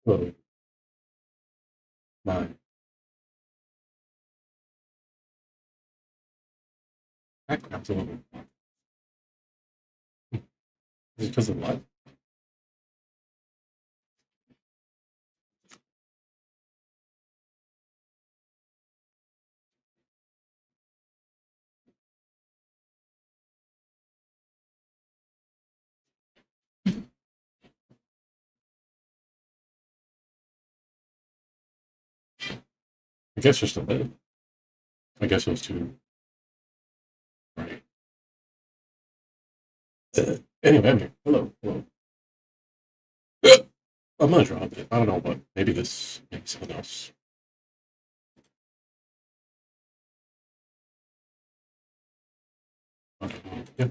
うん。はい。Absolutely. Because of what? I guess just a bit. I guess it was too right. Anyway, I'm here. Hello. Hello. I'm gonna drop it. I don't know what. Maybe this. Maybe something else. I don't know. Yeah.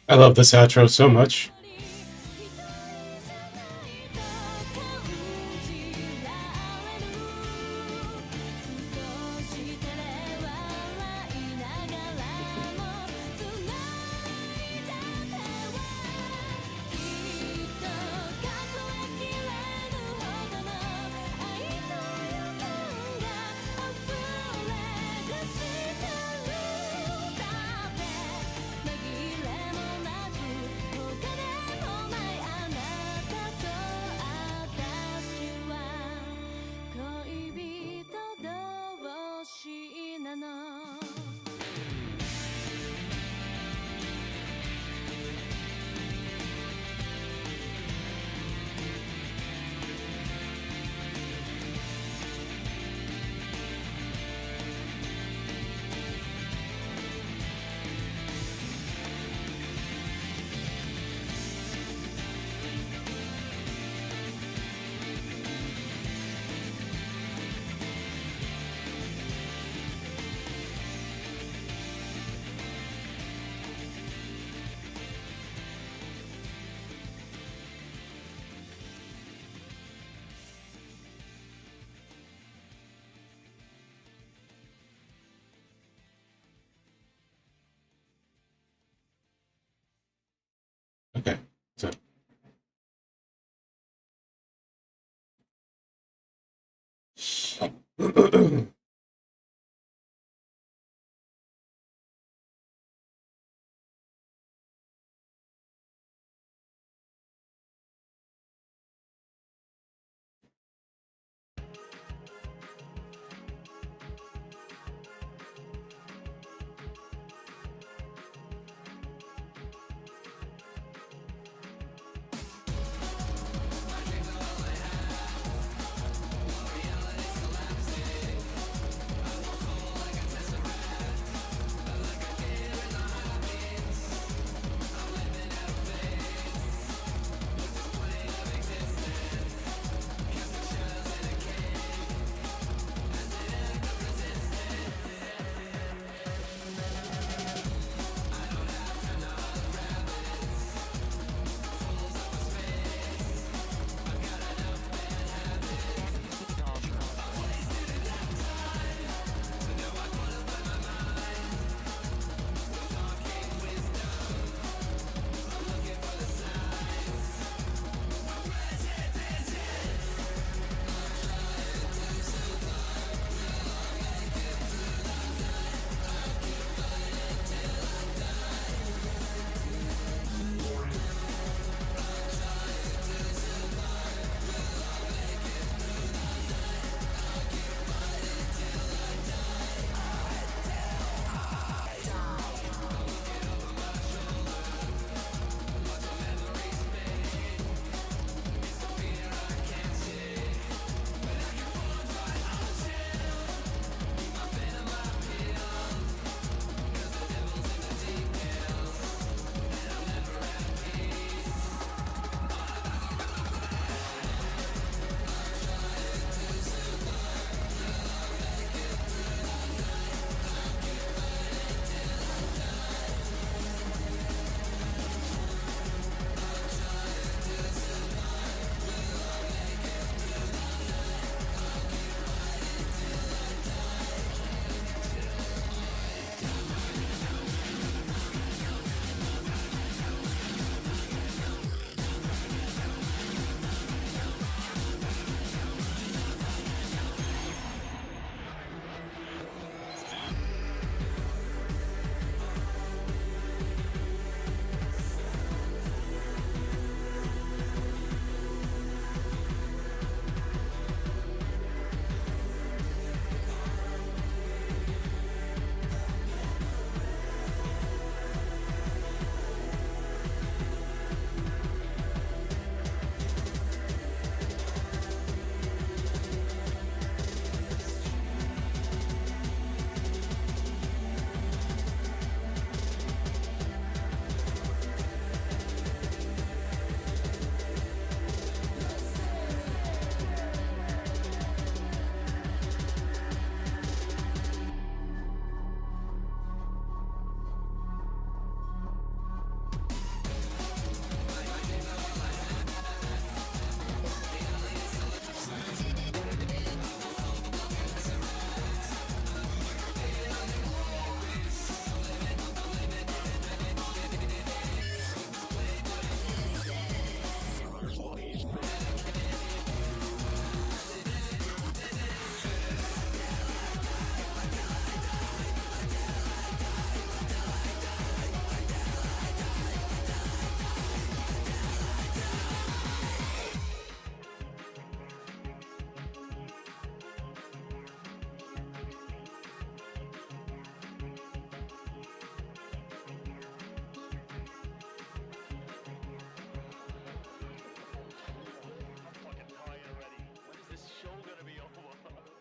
I love this outro so much.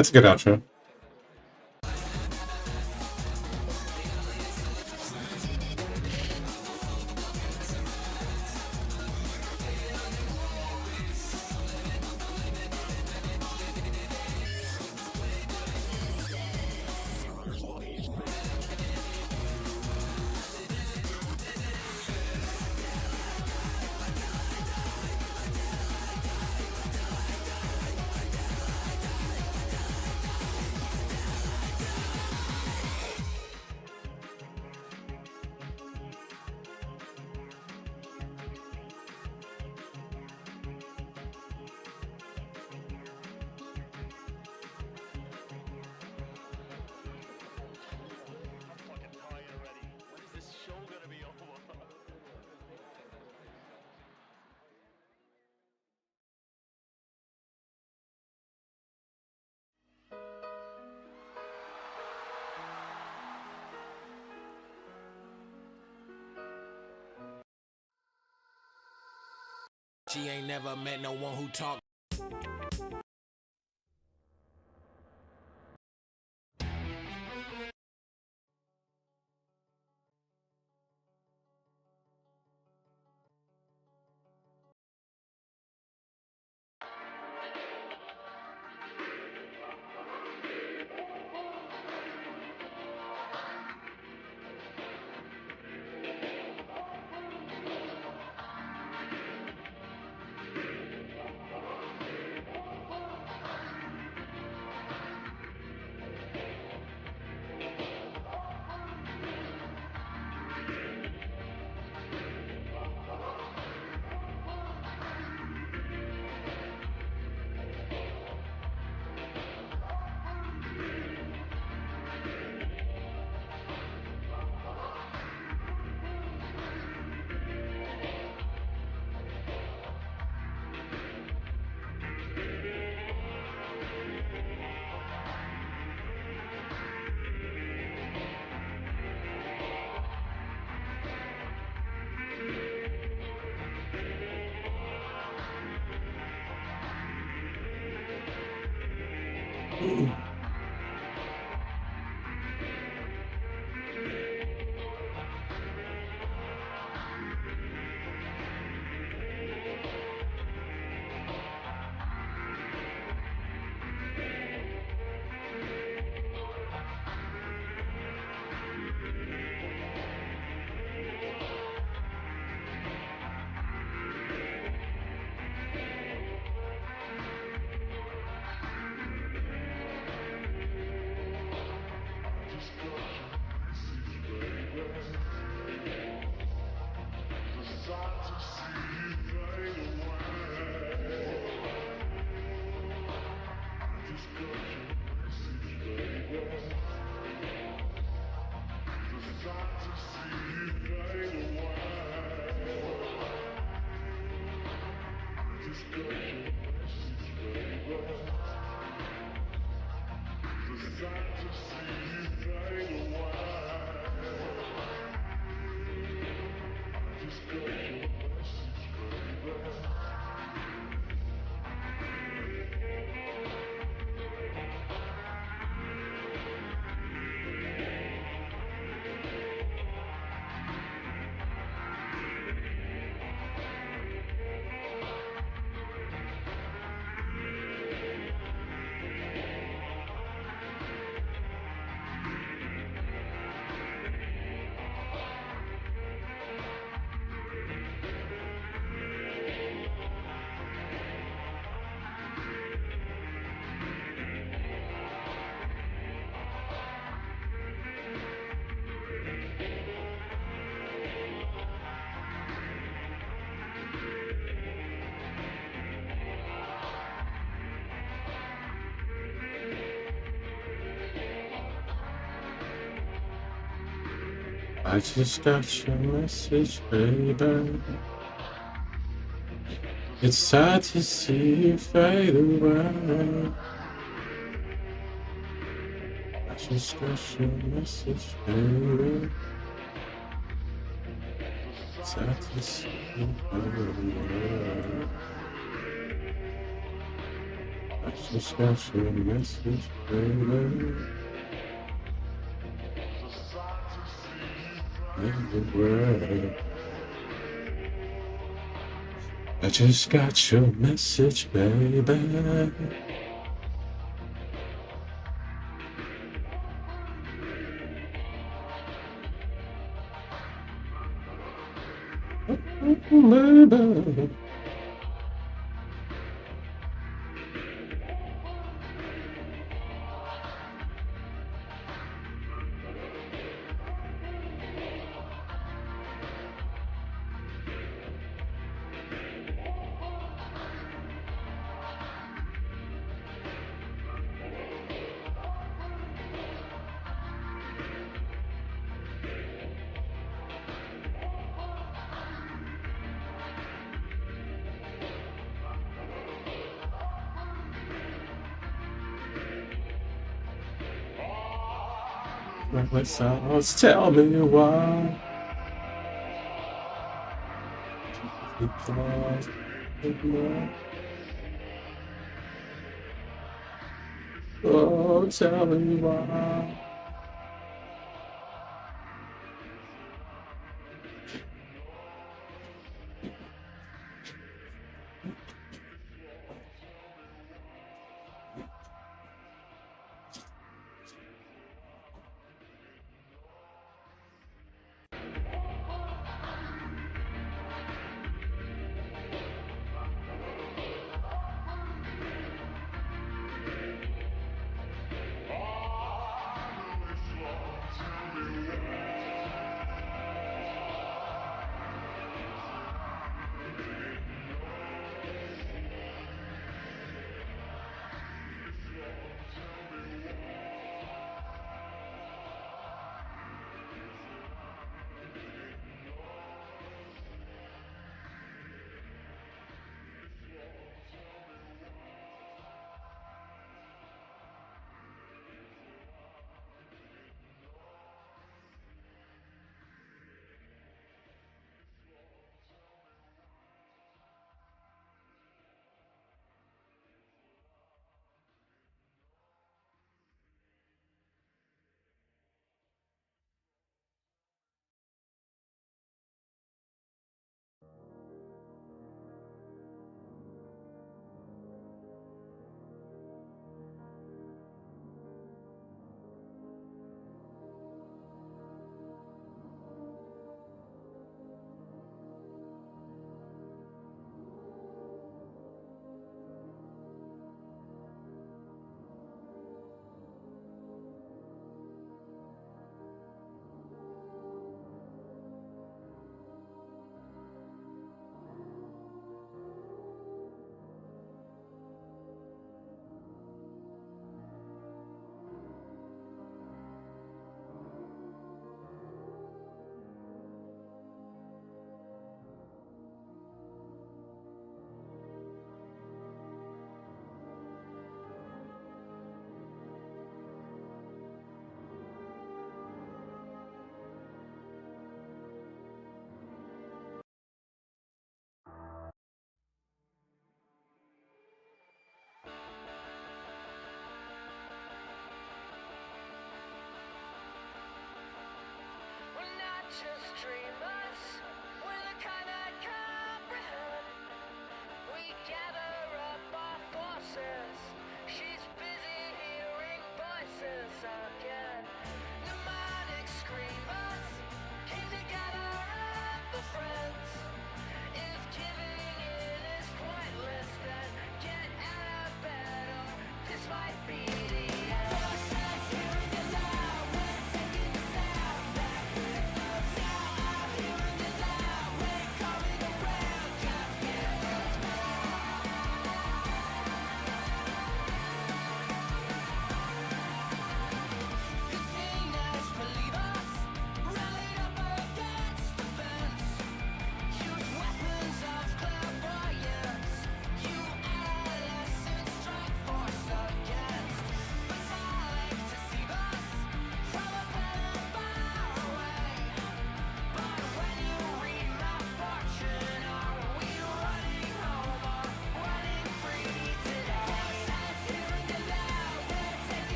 That's a good outro. She ain't never met no one who talk. I just got your message, baby. It's sad to see you fade away. I just got your message, baby. It's sad to see you fade away. I just got your message, baby. Anyway. I just got your message, baby. Baby. My songs tell me why. Oh, tell me why.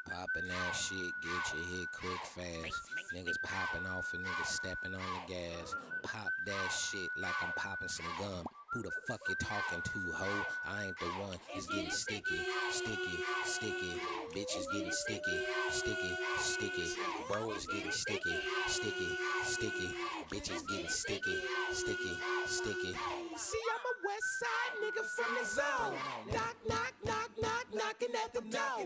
Poppin' that shit, get your hit quick fast. Niggas popping off and niggas stepping on the gas. Pop that shit like I'm popping some gum. Who the fuck you talking to, ho? I ain't the one. It's getting sticky, sticky, sticky. Bitch is getting sticky, sticky, sticky. Bro is getting sticky, sticky, sticky. Bitch is getting sticky, sticky, sticky. See, I'm a west side nigga from the zone. Knock, knock, knock, knock, knocking at the door. I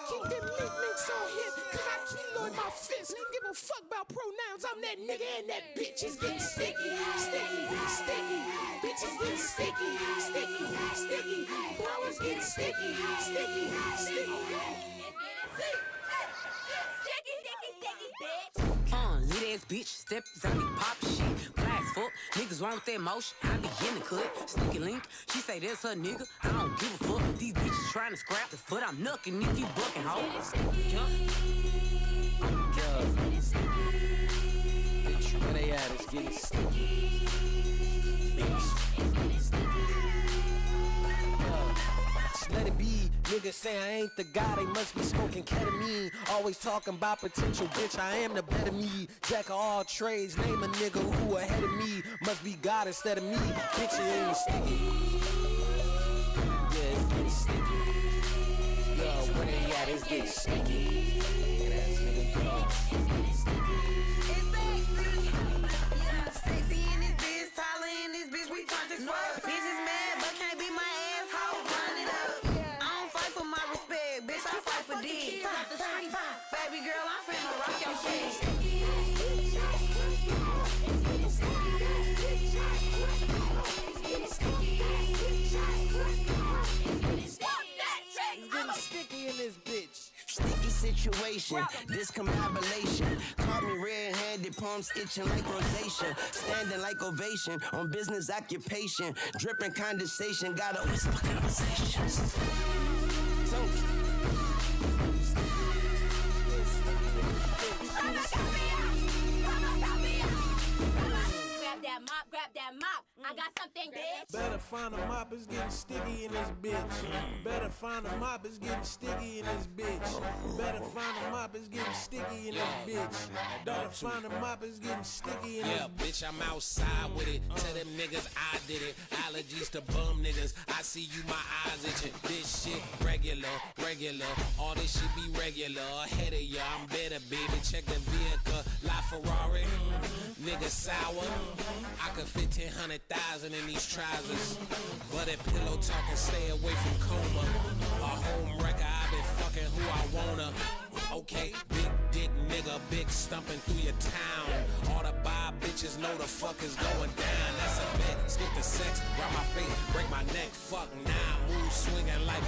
keep them links on hip, cause I keep on my fist. Give a fuck about pronouns, I'm that nigga and that bitch is getting sticky, sticky, sticky. Bitch is getting sticky, sticky, sticky. Bro is getting sticky, sticky, sticky. Lit ass bitch, step on me, pop shit. Blast fuck, niggas want that motion. I be in the cut, sneaky link. She say that's her nigga, I don't give a fuck. These bitches trying to scrap the foot, I'm knucking if you bucking, ho. Bitch, where they at? It's getting sticky. Let it be, niggas say I ain't the guy, they must be smoking ketamine. Always talking about potential, bitch, I am the better me. Jack of all trades, name a nigga who ahead of me. Must be God instead of me, bitch, it ain't sticky. Yeah, it's getting sticky. Yo, where they at, it's getting sticky. Ass nigga, yo. Sexy in this bitch, taller in this bitch, we talk this fuck. Bitches mad, but can't be my asshole. Run it up. I don't fight for my respect, bitch, I fight for D. Baby girl, I'm finna rock your shit. It's getting sticky in this bitch. Sticky situation, discombobulation. Caught me red-handed, palms itching like rosacea. Standing like ovation on business occupation. Dripping condensation, got a whisper conversations. Grab that mop. I got something, bitch. Better find a mop, it's getting sticky in this bitch. Better find a mop, it's getting sticky in this bitch. Better find a mop, it's getting sticky in this bitch. Better find a mop, it's getting sticky in this Yeah, bitch, I'm outside with it. Tell them niggas I did it. Allergies to bum niggas. I see you, my eyes itching. This shit regular, regular. All this shit be regular. Ahead of ya, I'm better, baby. Check the vehicle. La Ferrari. Nigga sour. I could fit 10,000 in these trousers. But that pillow talking, stay away from coma. A home wrecker, I been fucking who I wanna. Okay, big dick nigga, big stumping through your town. All the bi bitches know the fuck is going down. That's a bet, skip the sex, grab my face, break my neck, fuck now. Move swinging like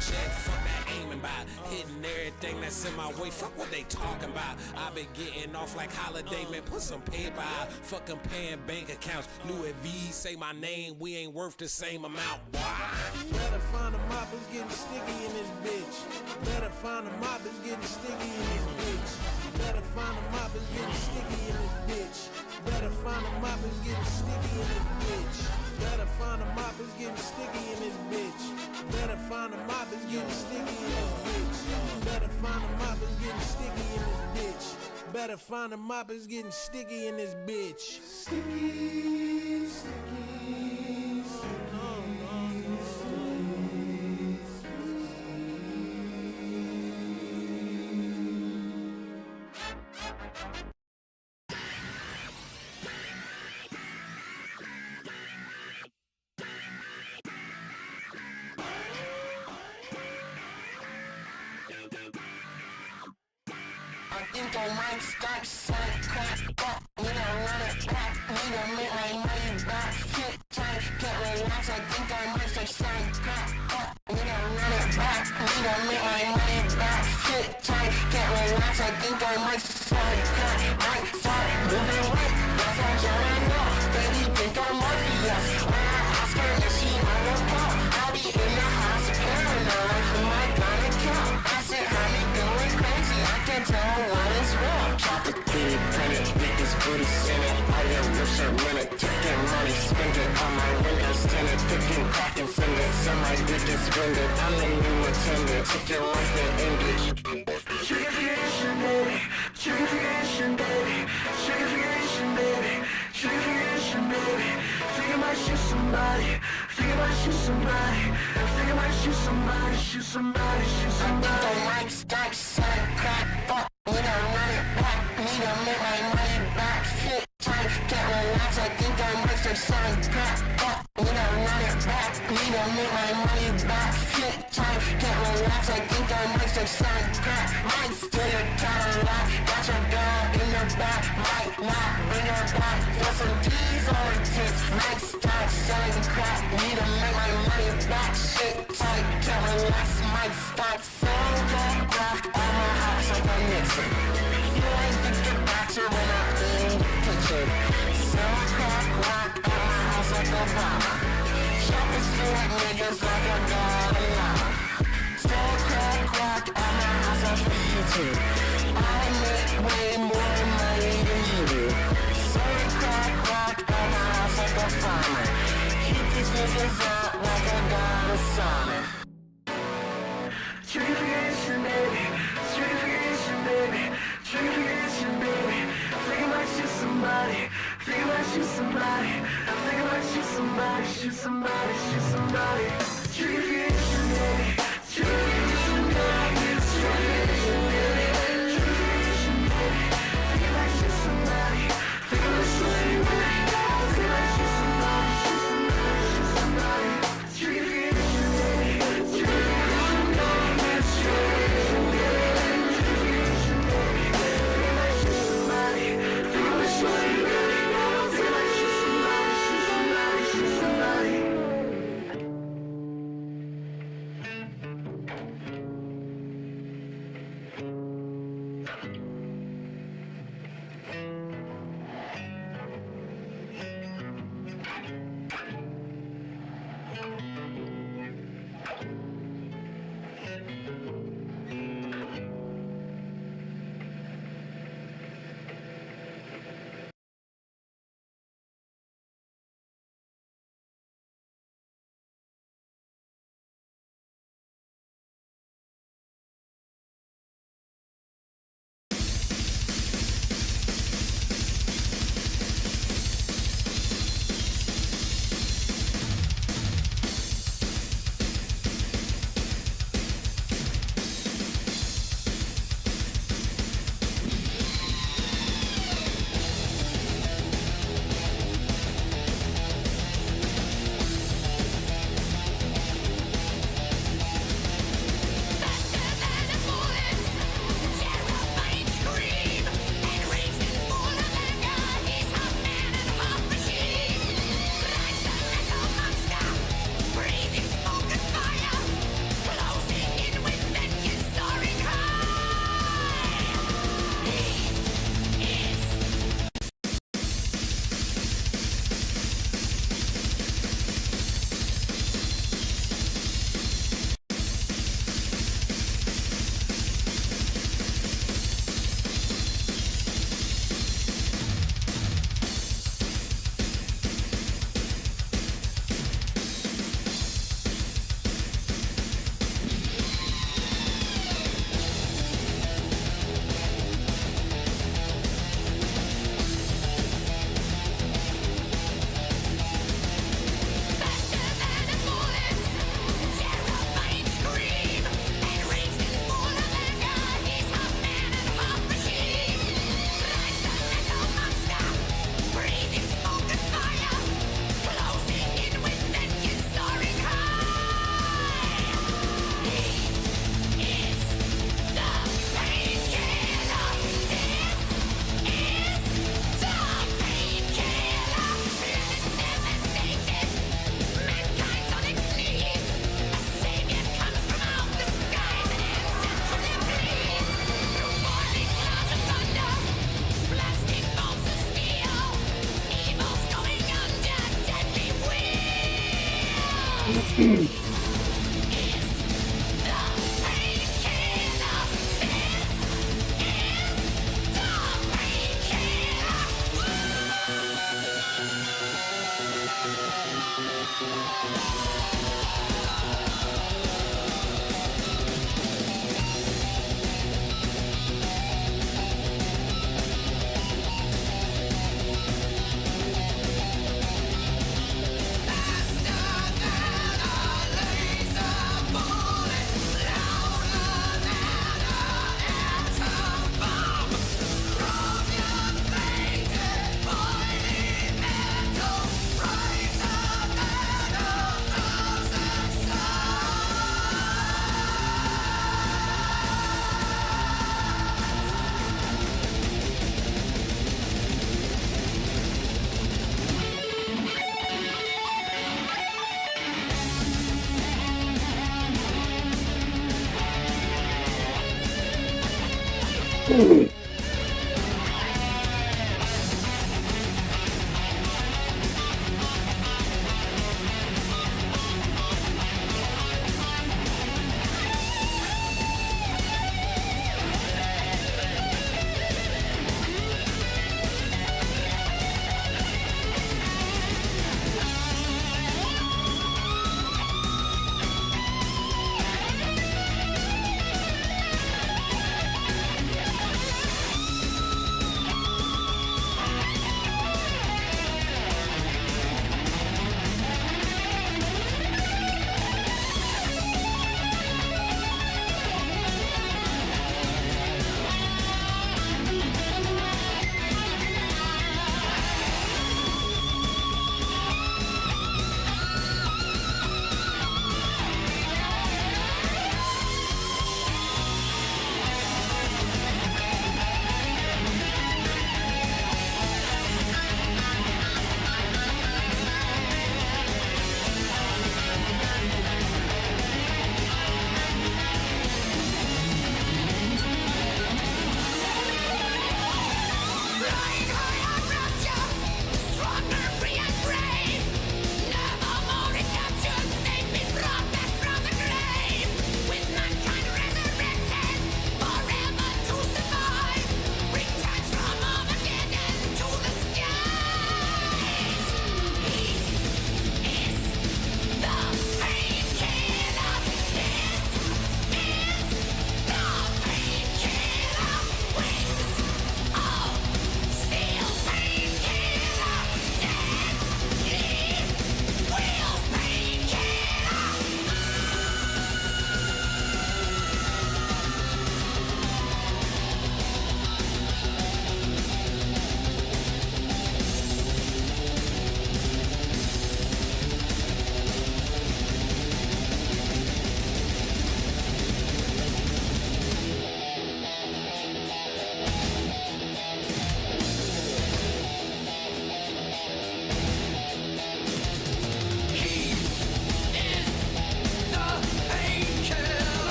Chad, fuck that aiming by. Hitting everything that's in my way, fuck what they talking about. I been getting off like holiday, man, put some paper out. Fuck them paying bank accounts. Louis V, say my name, we ain't worth the same amount. Why? Better find a mop, it's getting sticky in this bitch. Better find a mop, it's getting sticky in this bitch. Better find a mop, it's getting sticky in this bitch. Better find a mop, it's getting sticky in this bitch. Better find a mop, it's getting sticky in this bitch. Better find a mop, it's getting sticky in this bitch. Better find a mop, it's getting sticky in this bitch. Better find a mop, it's getting sticky in this bitch. Sticky, sticky, I think I might start selling crack. We don't run it back. We don't make my money back. Sit tight, can't relax. I think I might start selling crack. We don't run it back. We don't make my money back. Sit tight, can't relax. I think I might start crack. Might start moving weight. That's all I know. Baby, think I'm obvious. When I ask her if she wanna go, I'll be in the house paranoid. Who am I gonna kill? I said, how you going crazy? I can't tell what is real. Drop the kitty, print it, get this booty, send it. All your lips are minute, taking money, spend it on my windows, tinted, picking, cracking fingers. So might get suspended. I'm the new attendant. Took your life and ended. Triggerfication, baby. Triggerfication, baby. Triggerfication, baby. Triggerfication, baby. Think I might shoot somebody. Think I might shoot somebody. Think I might shoot somebody. Shoot somebody. Shoot somebody. I think I might start selling crack. Fuck, need to run it back. Need to make my money back. Shit tight, can't relax. I think I might start selling crack. Fuck, need to run it back. Need to make my money back. Shit tight, can't relax. I think I might start selling crack. Might steal your Cadillac. Got your girl in your back. Might not bring her back. Feel some D's on her tits. Might start selling crack. Need to make my money back. Shit tight, can't relax. Might start selling crack. On my house like a Nixon. You ain't think get back to when I in the kitchen. Sell crack rock on my house like Obama. Shopping street niggas like a Dalai Lama. Sell crack rock on my house on YouTube. I make way more money than you do. Sell crack rock on my house like a farmer. Keep these niggas out like a god of summer. Triggerfication, baby. Triggerfication, baby. Triggerfication, baby. Think I might shoot somebody. Think I might shoot somebody. Think I might shoot somebody. Shoot somebody. Shoot somebody. Triggerfication, baby. Triggerfication, baby. Triggerfication, baby. Triggerfication, baby. Think I might shoot somebody. Think I might shoot somebody. Think I might shoot somebody. Shoot somebody. Shoot somebody. Triggerfication, baby. Triggerfication, baby. Triggerfication, baby. Triggerfication, baby. Think I might shoot somebody. Think I might shoot somebody. Think I might shoot somebody. Shoot somebody. Shoot somebody.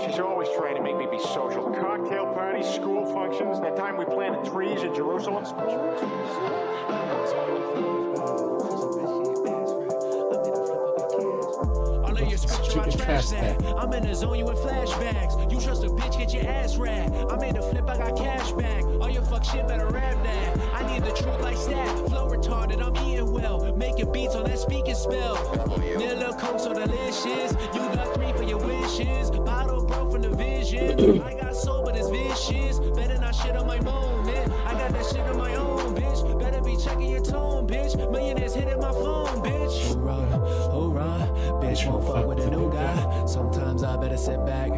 She's always trying to make me be social. Cocktail parties, school functions, that time we planted trees in Jerusalem. All lay your scripture, I trash that. I'm in the zone, you in flashbacks. You trust a bitch, get your ass racked. I made a flip, I got cash back. All your fuck shit better rap that. I need the truth like stat. Flow retarded, I'm eating well. Making beats on that speaking spell. Need a little coke so delicious. You got 3 for your wishes. Bottle broke from the vision. I got soul, but it's vicious. Better not shit on my moment. I got that shit on my own, bitch. Better be checking your tone, bitch. Millionaires hitting my phone, bitch. Hoorah, bitch won't fuck with a new guy. Sometimes I better sit back,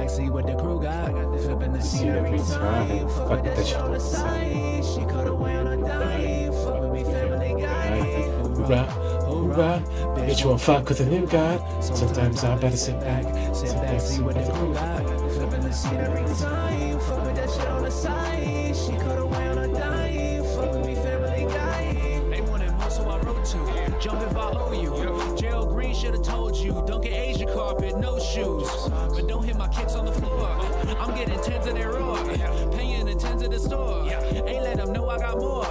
see what the crew got. Flipping the seat every time. Fuck with that shit on the side. She cut away on a dime. Fuck with me, family guy. Hoorah, bitch won't fuck with a new guy. Sometimes I better sit back, see what the crew got. Flipping the seat every time. Fuck with that shit on the side. She cut away on a dime. Fuck with me, family guy. They wanted more, so I wrote to. Jump if I owe you. Gerald Green should've told you. Don't get Asia carpet, no shoes. But don't hit my kicks on the floor. I'm getting tens of their raw. Paying the tens of the store. Ain't let them know I got more.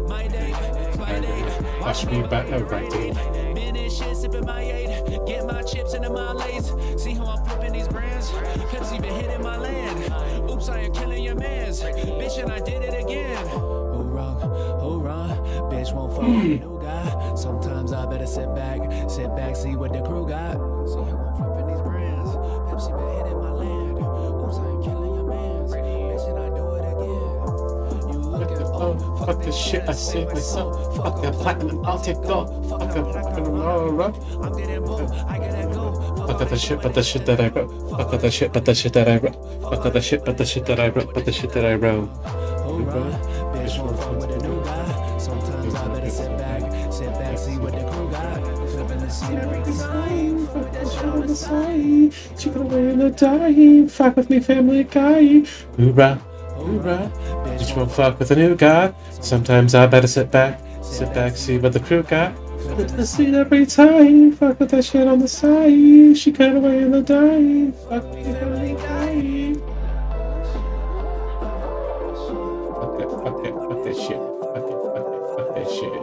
My day, fly day. Watch me back no right to Minute shit, sipping my 8. Get my chips into my lace. See how I'm flipping these brands. Pepsi been hitting my land. Oops, I am killing your mans. Bitch, and I did it again. Hoorah, bitch won't fuck with a new guy. Sometimes I better sit back, see what the crew got. See how I'm flipping these brands. Pepsi been hitting my land. Oops, I am killing your mans. Bitch, and I do it again. You look at fuck this shit, I saved myself. Fuck that platinum, I'll take gold. Fuck that fucking roll. I'm getting bold, I gotta go. Fuck the shit, but the shit that I wrote. Fuck the shit, but the shit that I wrote. Fuck the shit, but the shit that I wrote. But the shit that I wrote. Bitch won't fuck with a new guy. Sometimes I better sit back, see what the crew got. Flipping the seat every time. Fuck with that shit on the side. She got away in the dying. Fuck with me, family guy. Hoorah. Bitch won't fuck with a new guy. Sometimes I better sit back, see what the crew got. Flip the seat every time. Fuck with that shit on the side. She got away in the dying. Fuck me, family guy. Fuck that shit. Fuck that shit.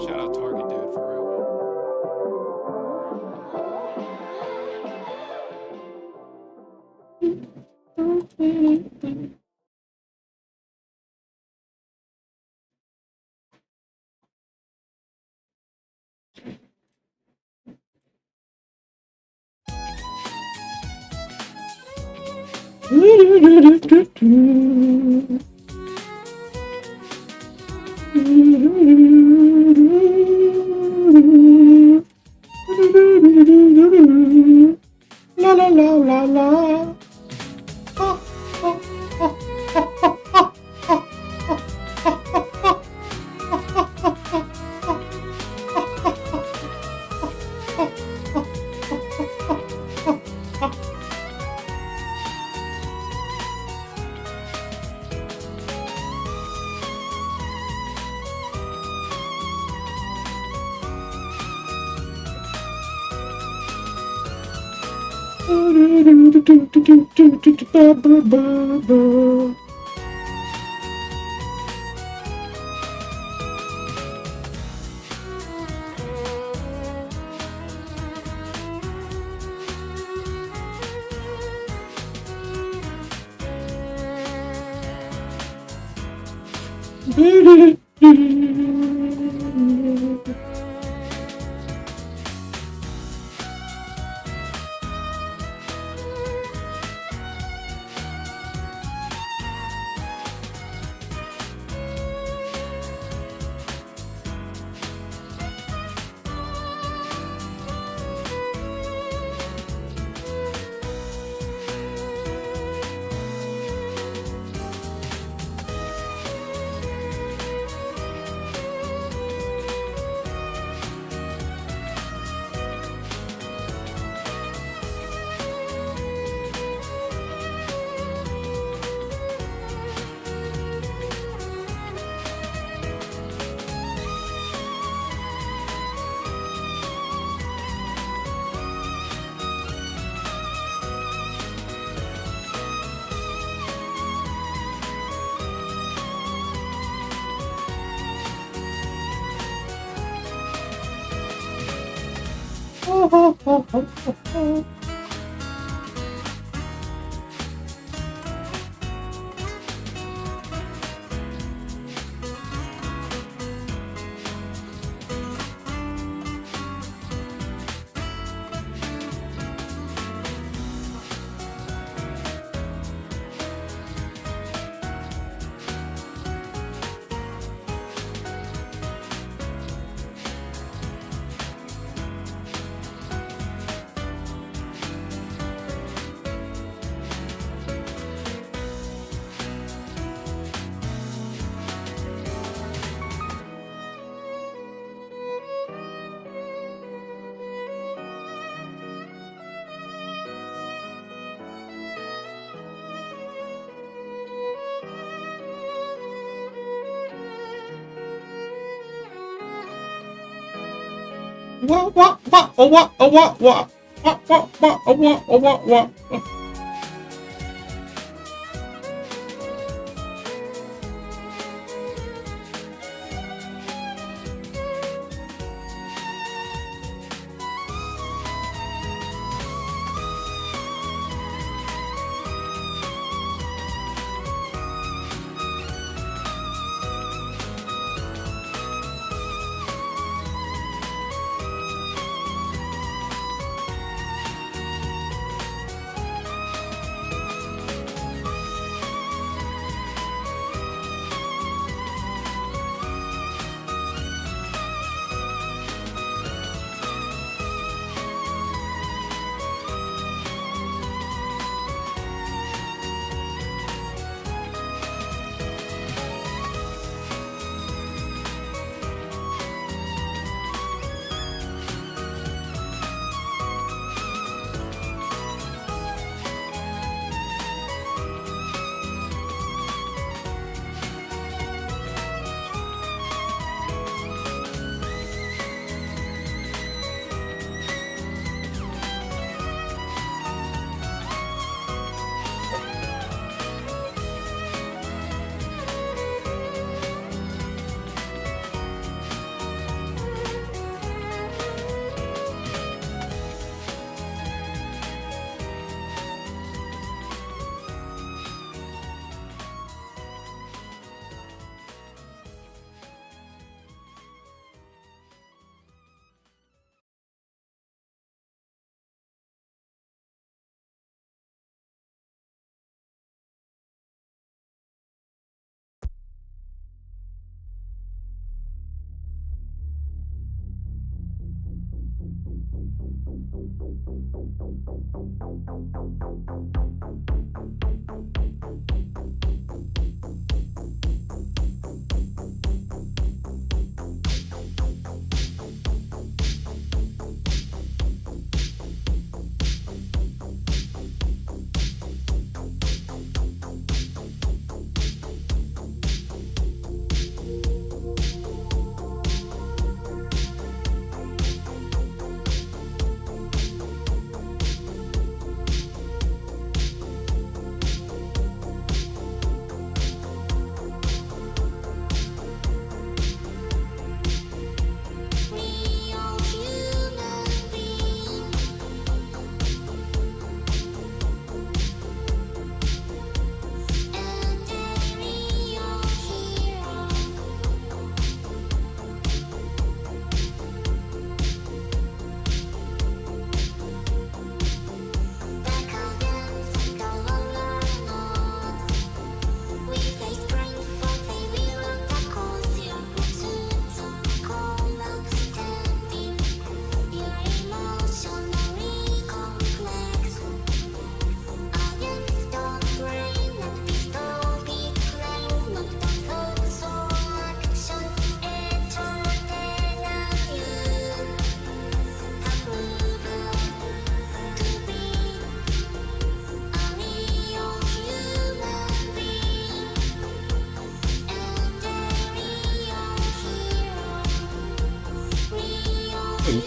Shout out Target, dude, for real. La la la la la. What?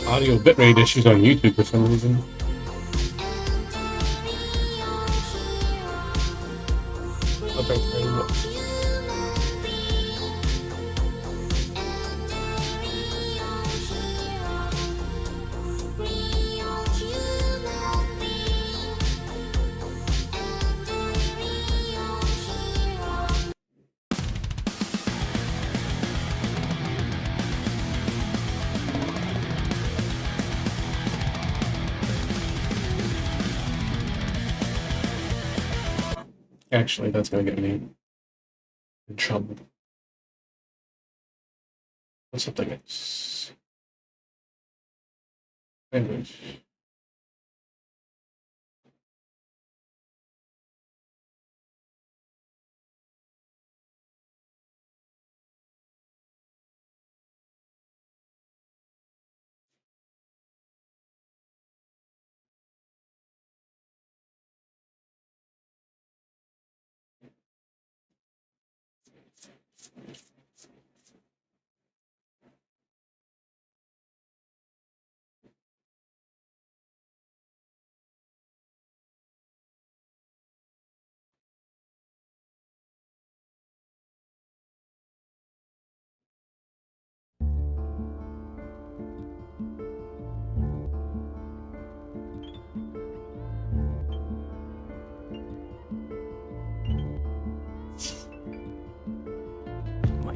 Audio bitrate issues on YouTube for some reason. Okay, Actually, that's gonna get me in trouble. What's something else? Anyways.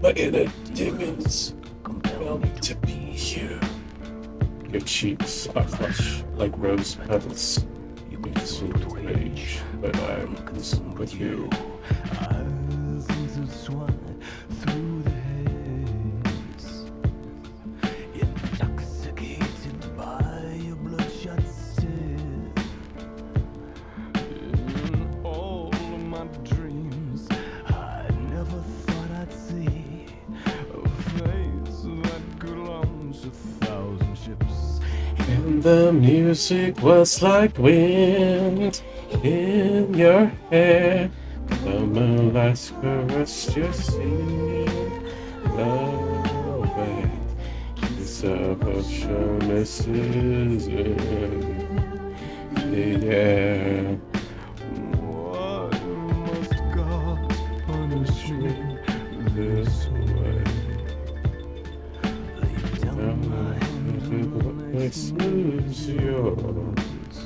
My inner demons compel me to be here. Your cheeks are flush like rose petals. You consume with rage, but I am consumed with you. Eyes intertwine through the haze, intoxicated by your bloodshot stare. In all of my dreams, I never thought I'd see a face that could launch 1,000 ships. And the music was like wind in your hair. The moonlight caressed your skin away. The separation is in the air. Why must God punish me this way? Lay down my hand on my Lose yours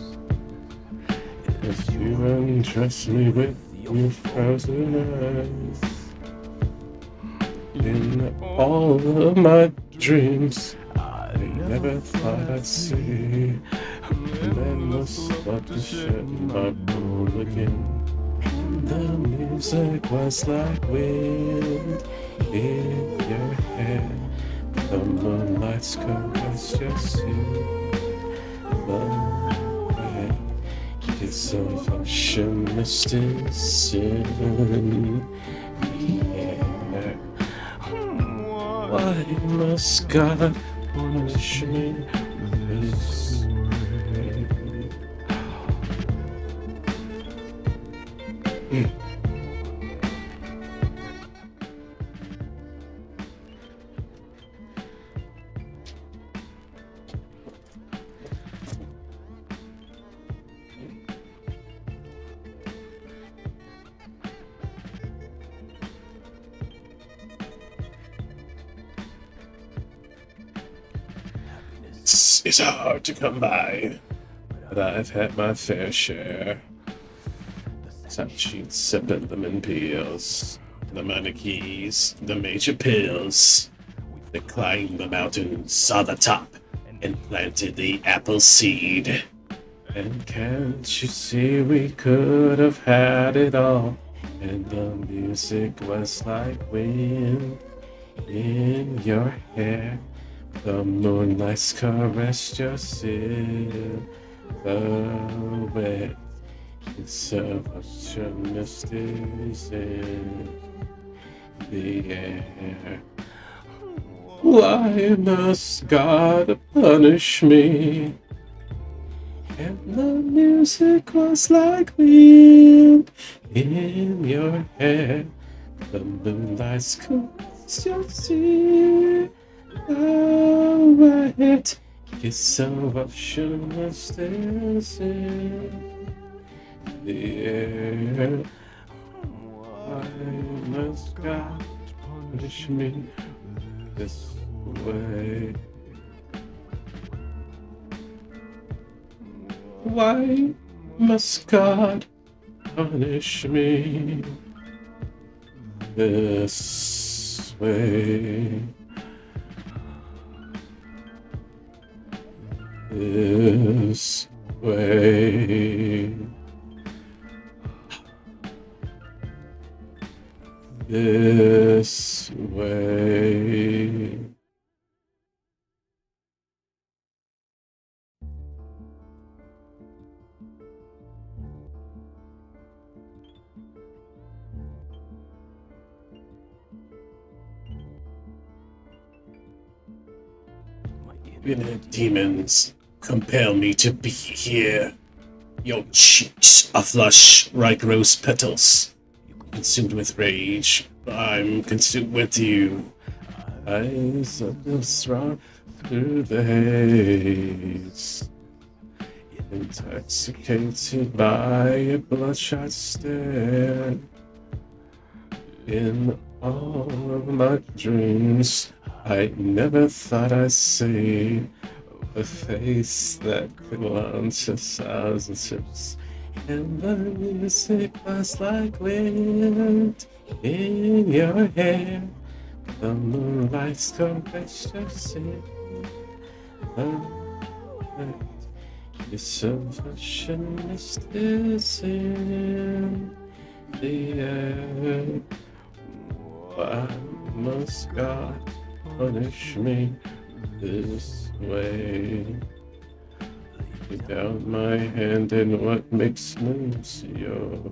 as you undress me with your frozen eyes. In all of my dreams, I never thought I'd see an endless love to shed my blood again. The music was like wind in your hair. The moonlight's caress your silhouette. Kiss of ocean mist is in the air. Why must God punish me this way? It's hard to come by, but I've had my fair share. Some cheats, sipping lemon peels, the minor keys, the major pills. They climbed the mountain, saw the top, and planted the apple seed. And can't you see we could have had it all? And the music was like wind in your hair. The moonlight's caressed your silhouette. It's a ocean mist is in the air. Why must God punish me? And the music was like wind in your hair. The moonlight's caressed your silhouette. Kiss of ocean mist is in the air. Why must God punish me this way? Why must God punish me this way? This way. this way. Inner demons compel me to be here. Your cheeks are flush like rose petals. Consumed with rage, I'm consumed with you. Eyes of the strong through the haze. Intoxicated by a bloodshot stare. In all of my dreams, I never thought I'd see a face that could launch 1,000 ships. And the music was like wind in your hair. The moonlight's caressed your skin. The subversion is in the air. Why must God punish me this way? Put down my hand in what makes moves yours,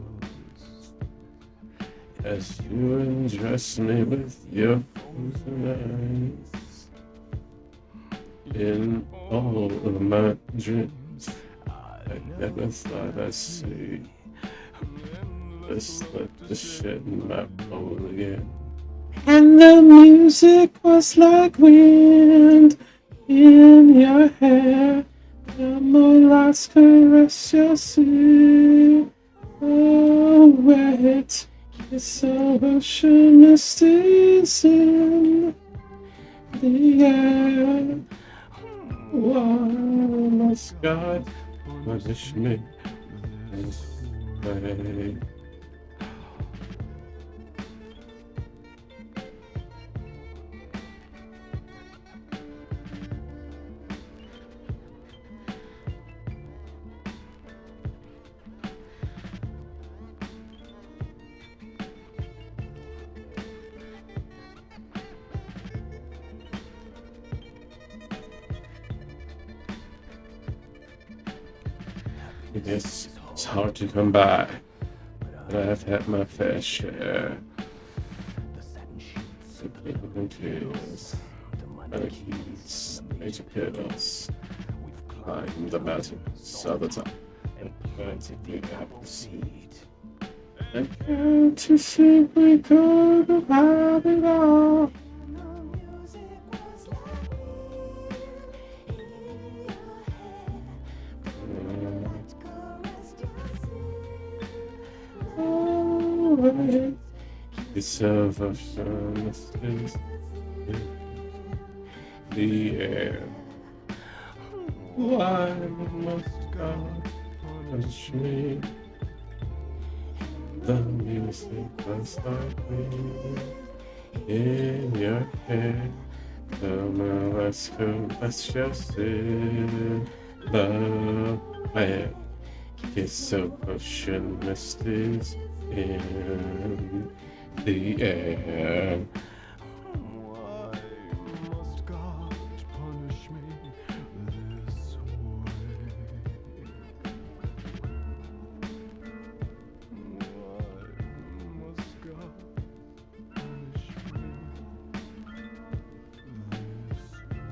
as you undress me with your frozen eyes. In all of my dreams, I never thought I'd see this let the shit in my bowl again. And the music was like wind in your hair. The moonlight's caress your silhouette. It's ocean is in the air. Why must God punish me this way? Yes, it's hard to come by, but I've had my fair share. Significant tears, monarchies, major pills. We've climbed the mountains all the time, and practically apple seed. I can't to think we could have had it all. It's of a is in the air. Why must God punish me? The music was like wind in your hair. The moonlight's caress your silhouette. Kiss of ocean mist is in the air. Why must God punish me this way? Why must God punish me this way?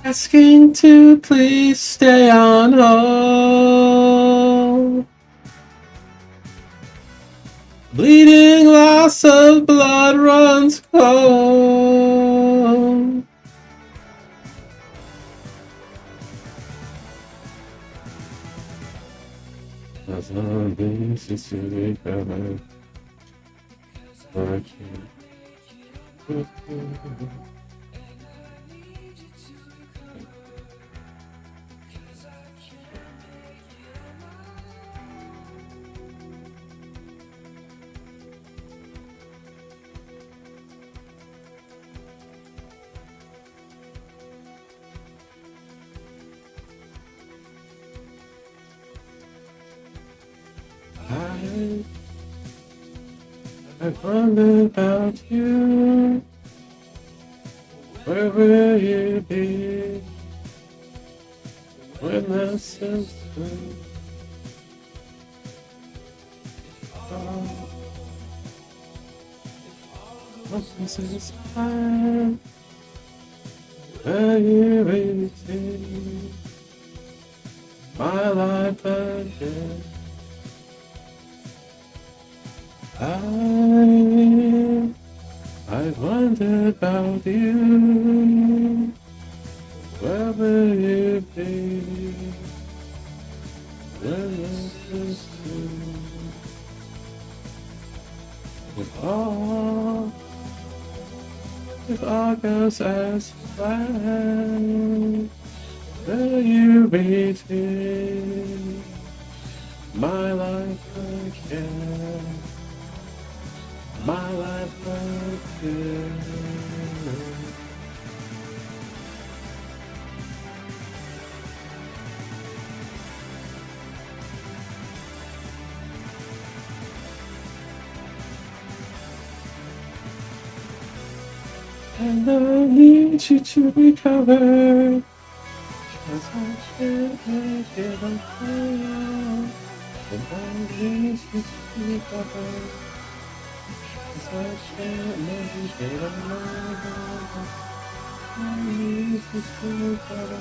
asking to please stay on hold. Bleeding, loss of blood runs cold. As long as it's to recover, I can't. I wonder about you. Where will you be when the sun's done? This is time. Will you retain my life again? I wonder about you. Where will you be when this is through? If all goes as planned, will you retain my life again? My life again. And I need you to recover, 'cause I can't make it on my own. And I need you to recover, 'cause I can't make it on my own. I need you to recover,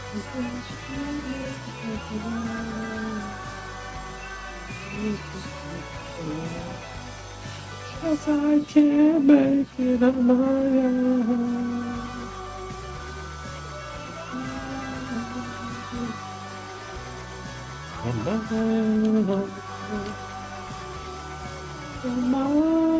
'cause I can't make it on my own. I need you to recover, 'cause I can't make it on my own. On my own. On my own.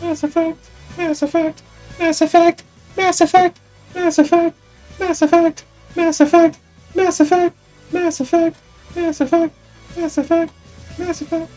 Mass Effect, Mass Effect, Mass Effect, Mass Effect, Mass Effect, Mass Effect, Mass Effect, Mass Effect, Mass Effect, Mass Effect, Mass Effect, Mass Effect.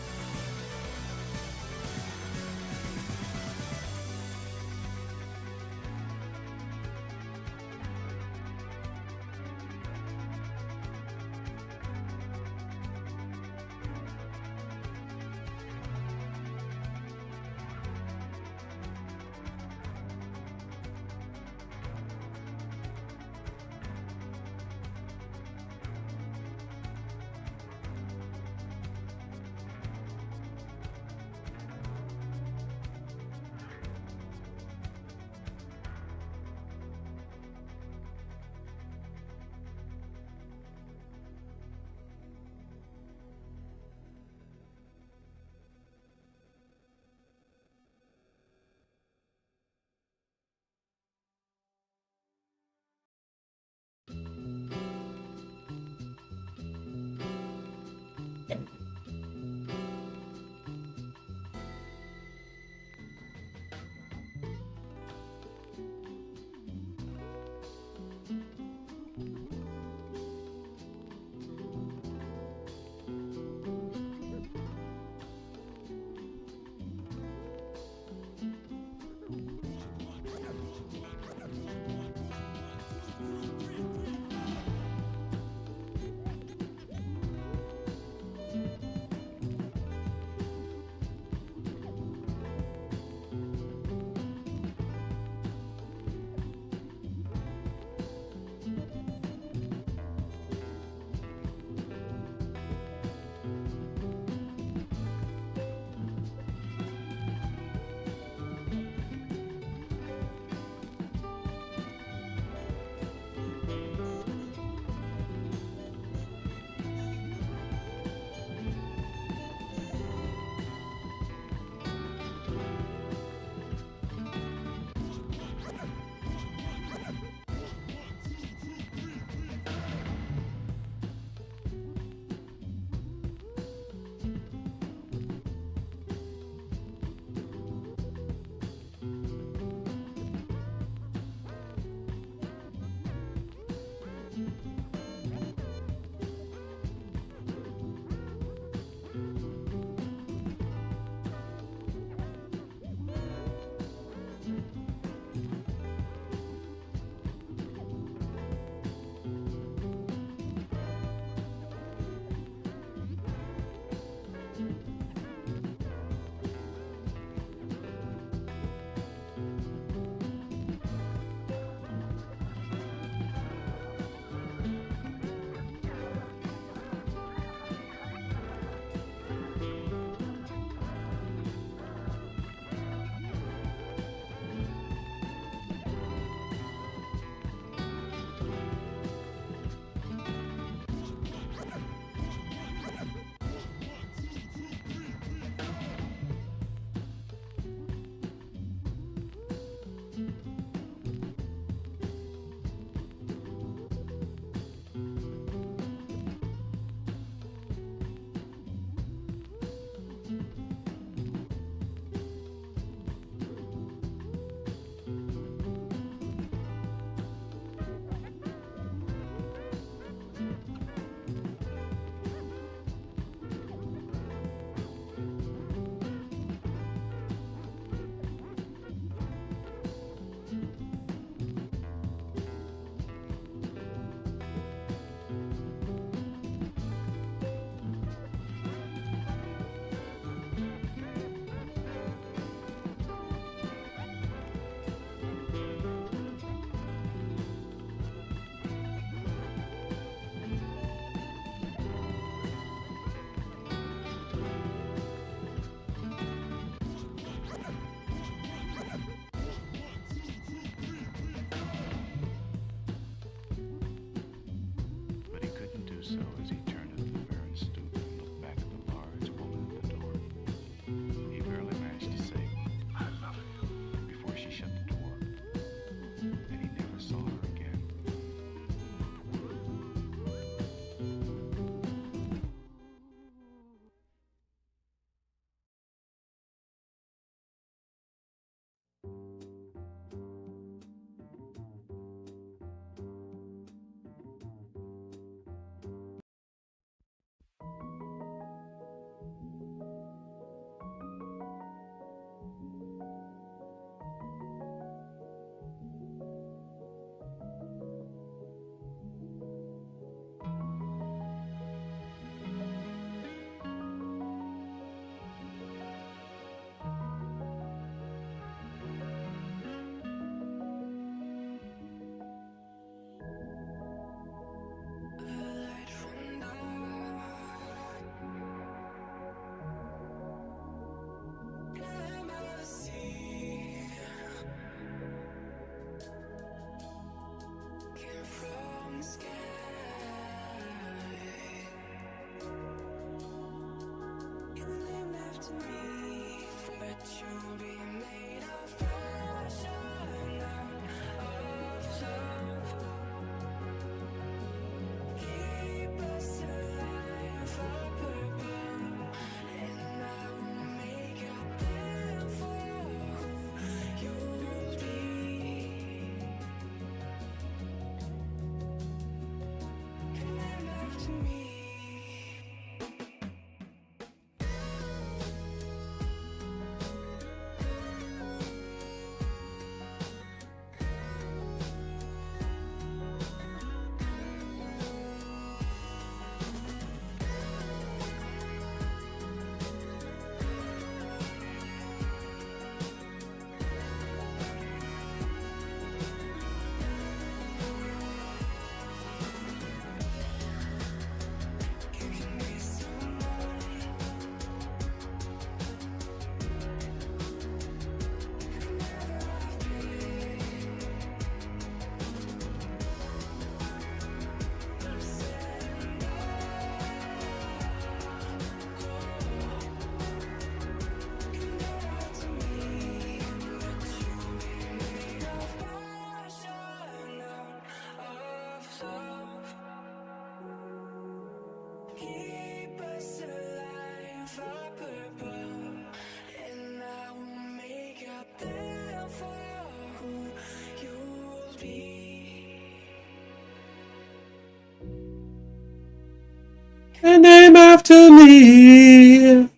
a name after me.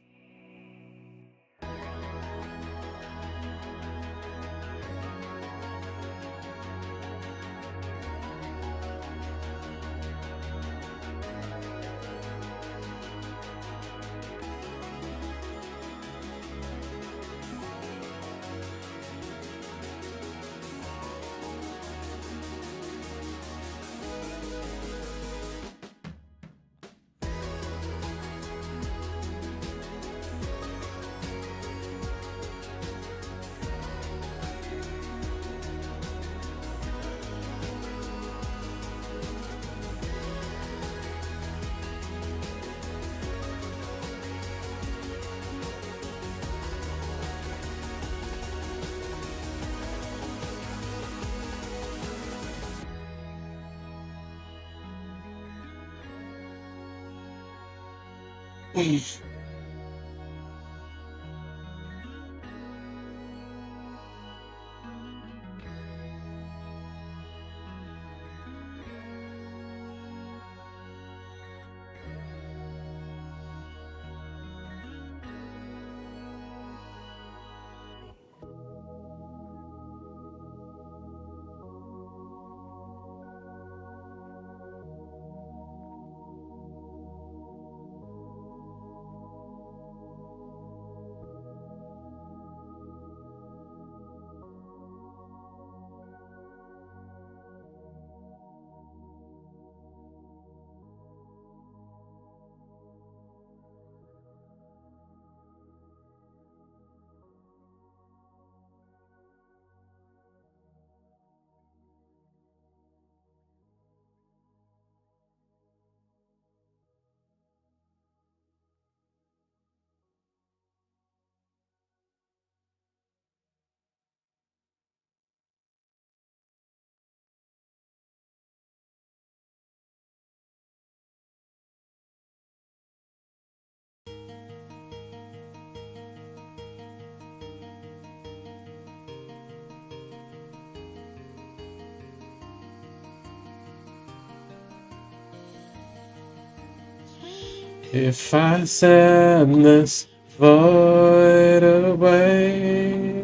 If I send this void away,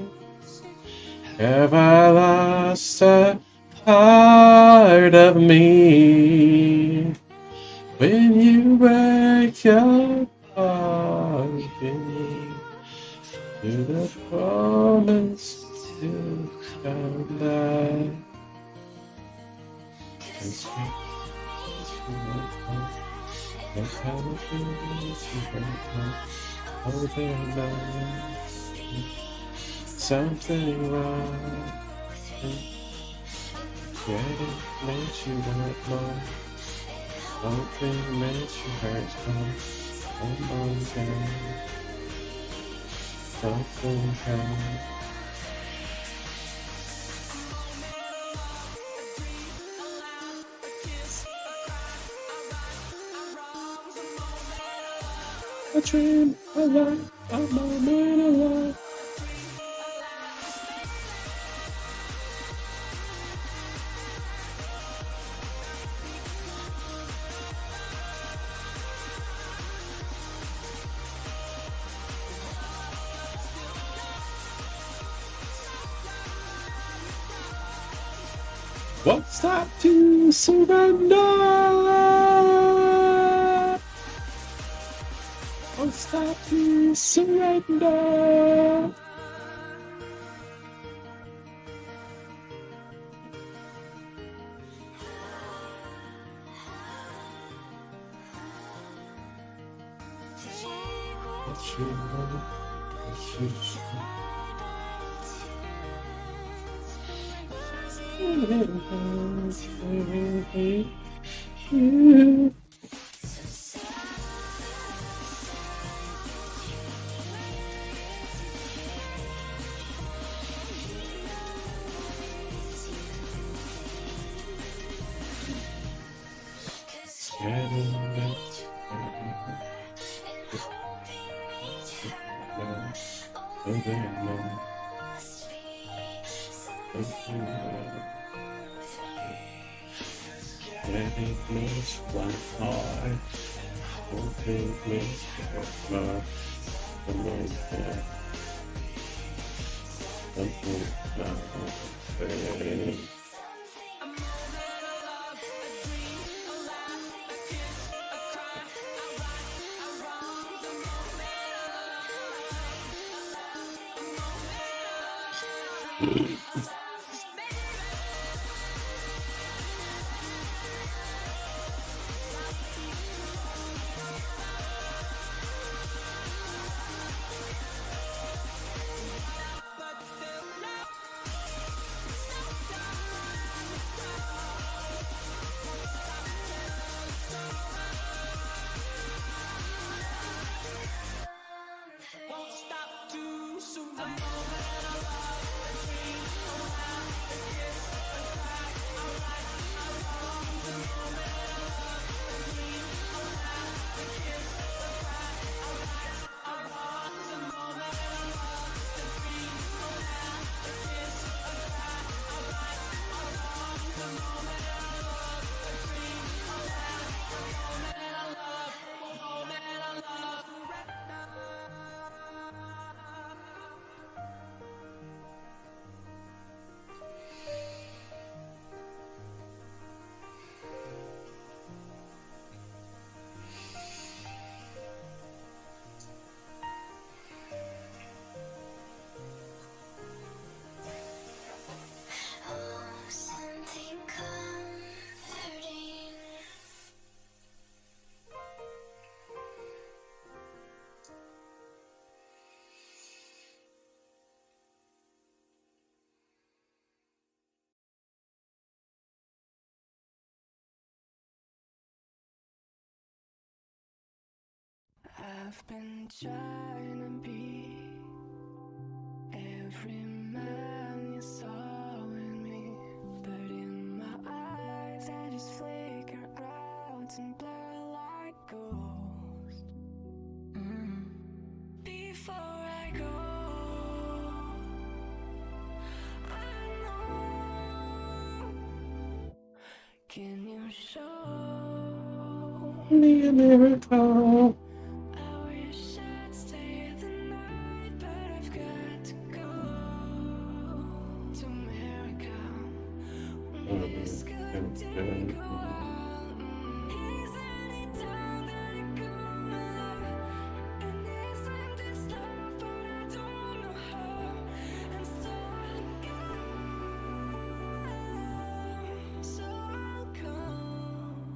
have I lost a part of me? When you break your heart in to the moments to come back and speak to my heart. That's how it feels to oh, there something wrong. Yeah, it makes you want more. Something makes you hurt more. Come on down. Something comes. A dream, a life, a moment, a life. Won't stop to surrender. Won't stop to surrender. What you want, what you want. One heart. Don't take me so far from my head. Something not okay. I've been trying to be every man you saw in me, but in my eyes I just flicker out and blur like ghosts. Before I go, I know. Can you show Me a miracle. I wish I'd stay the night, but I've got to go to America. This could take a while. Is there any time that I go alive? And it's empty stuff, but I don't know how. And so I'll go. So I'll come.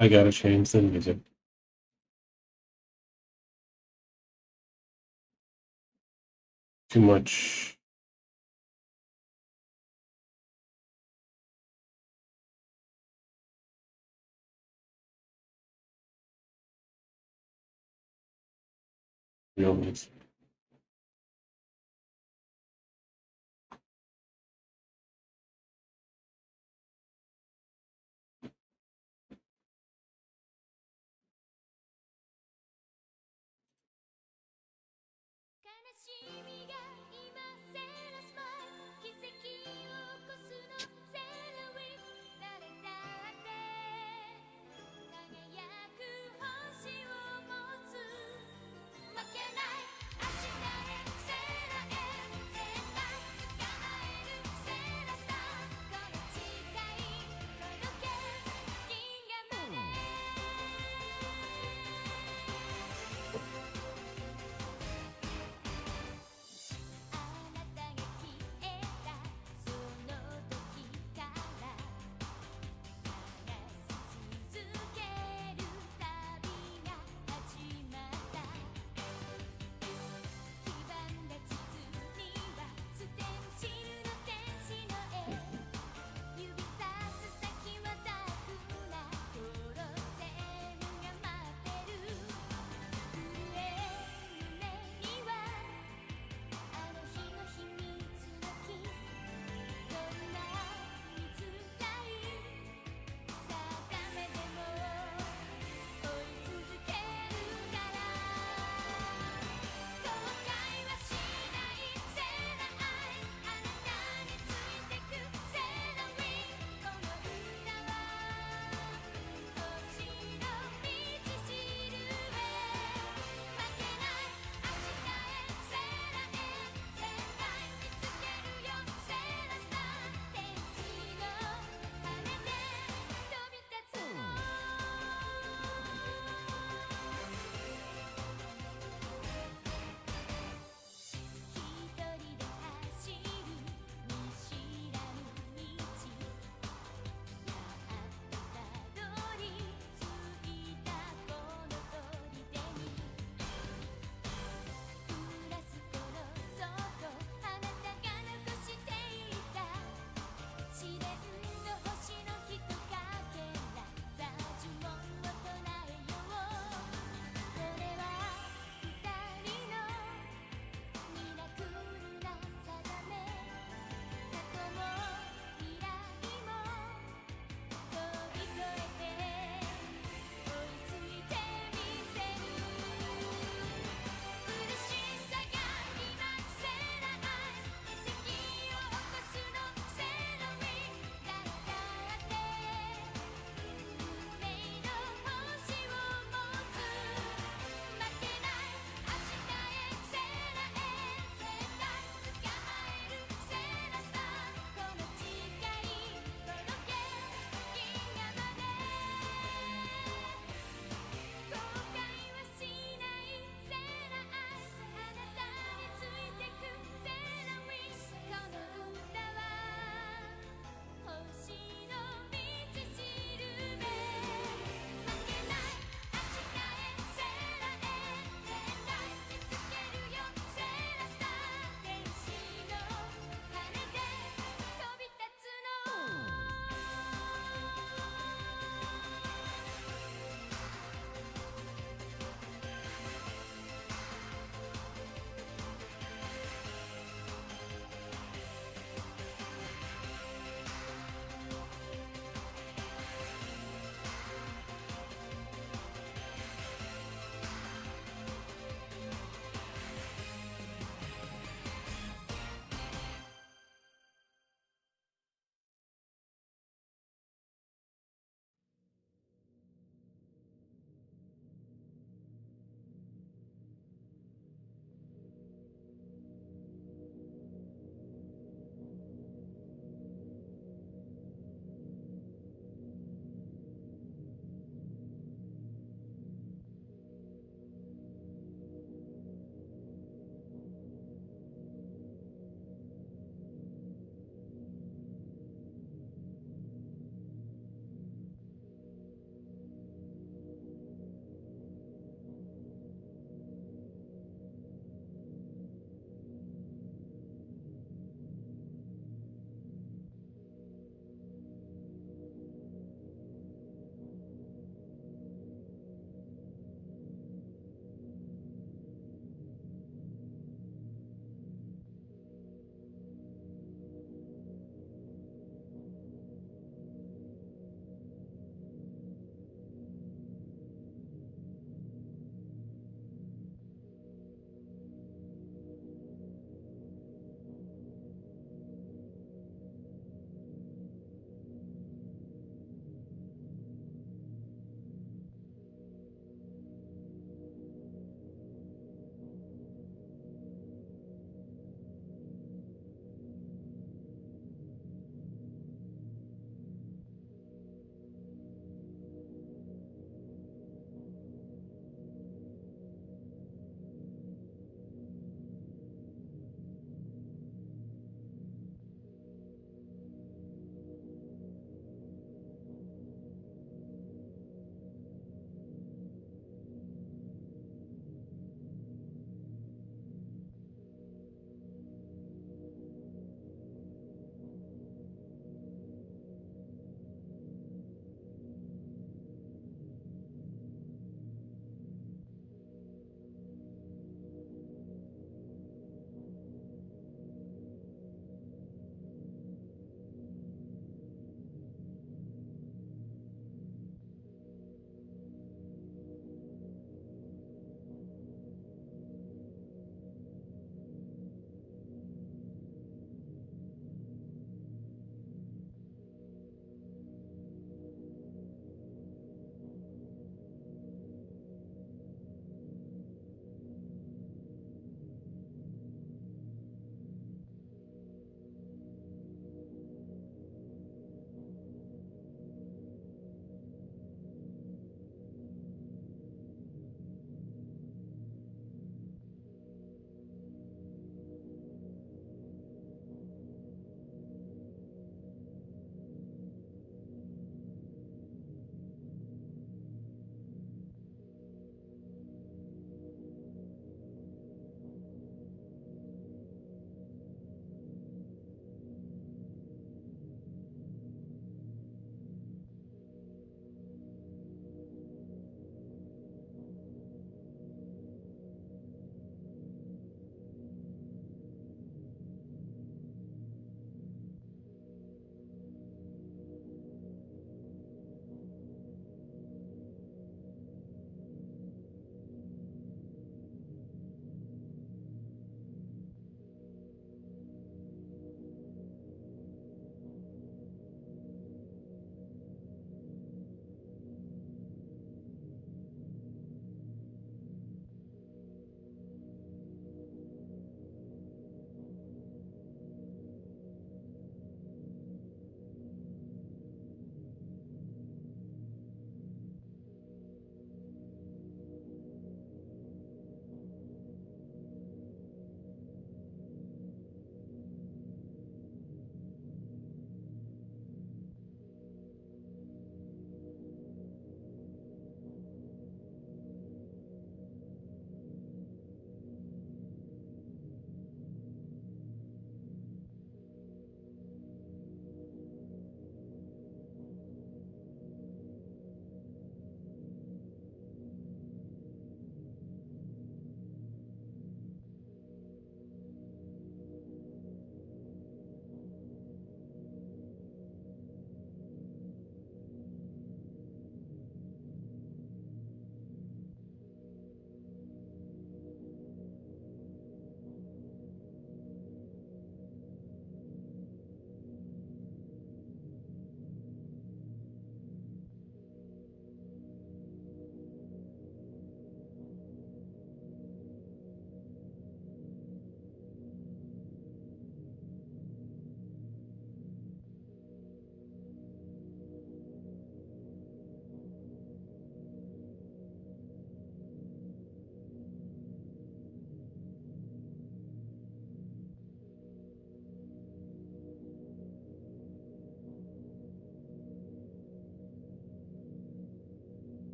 I gotta change the music. Too much. Noise.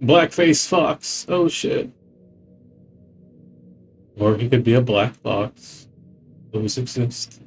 Blackface fox. Oh shit. Or he could be a black fox. Those exist.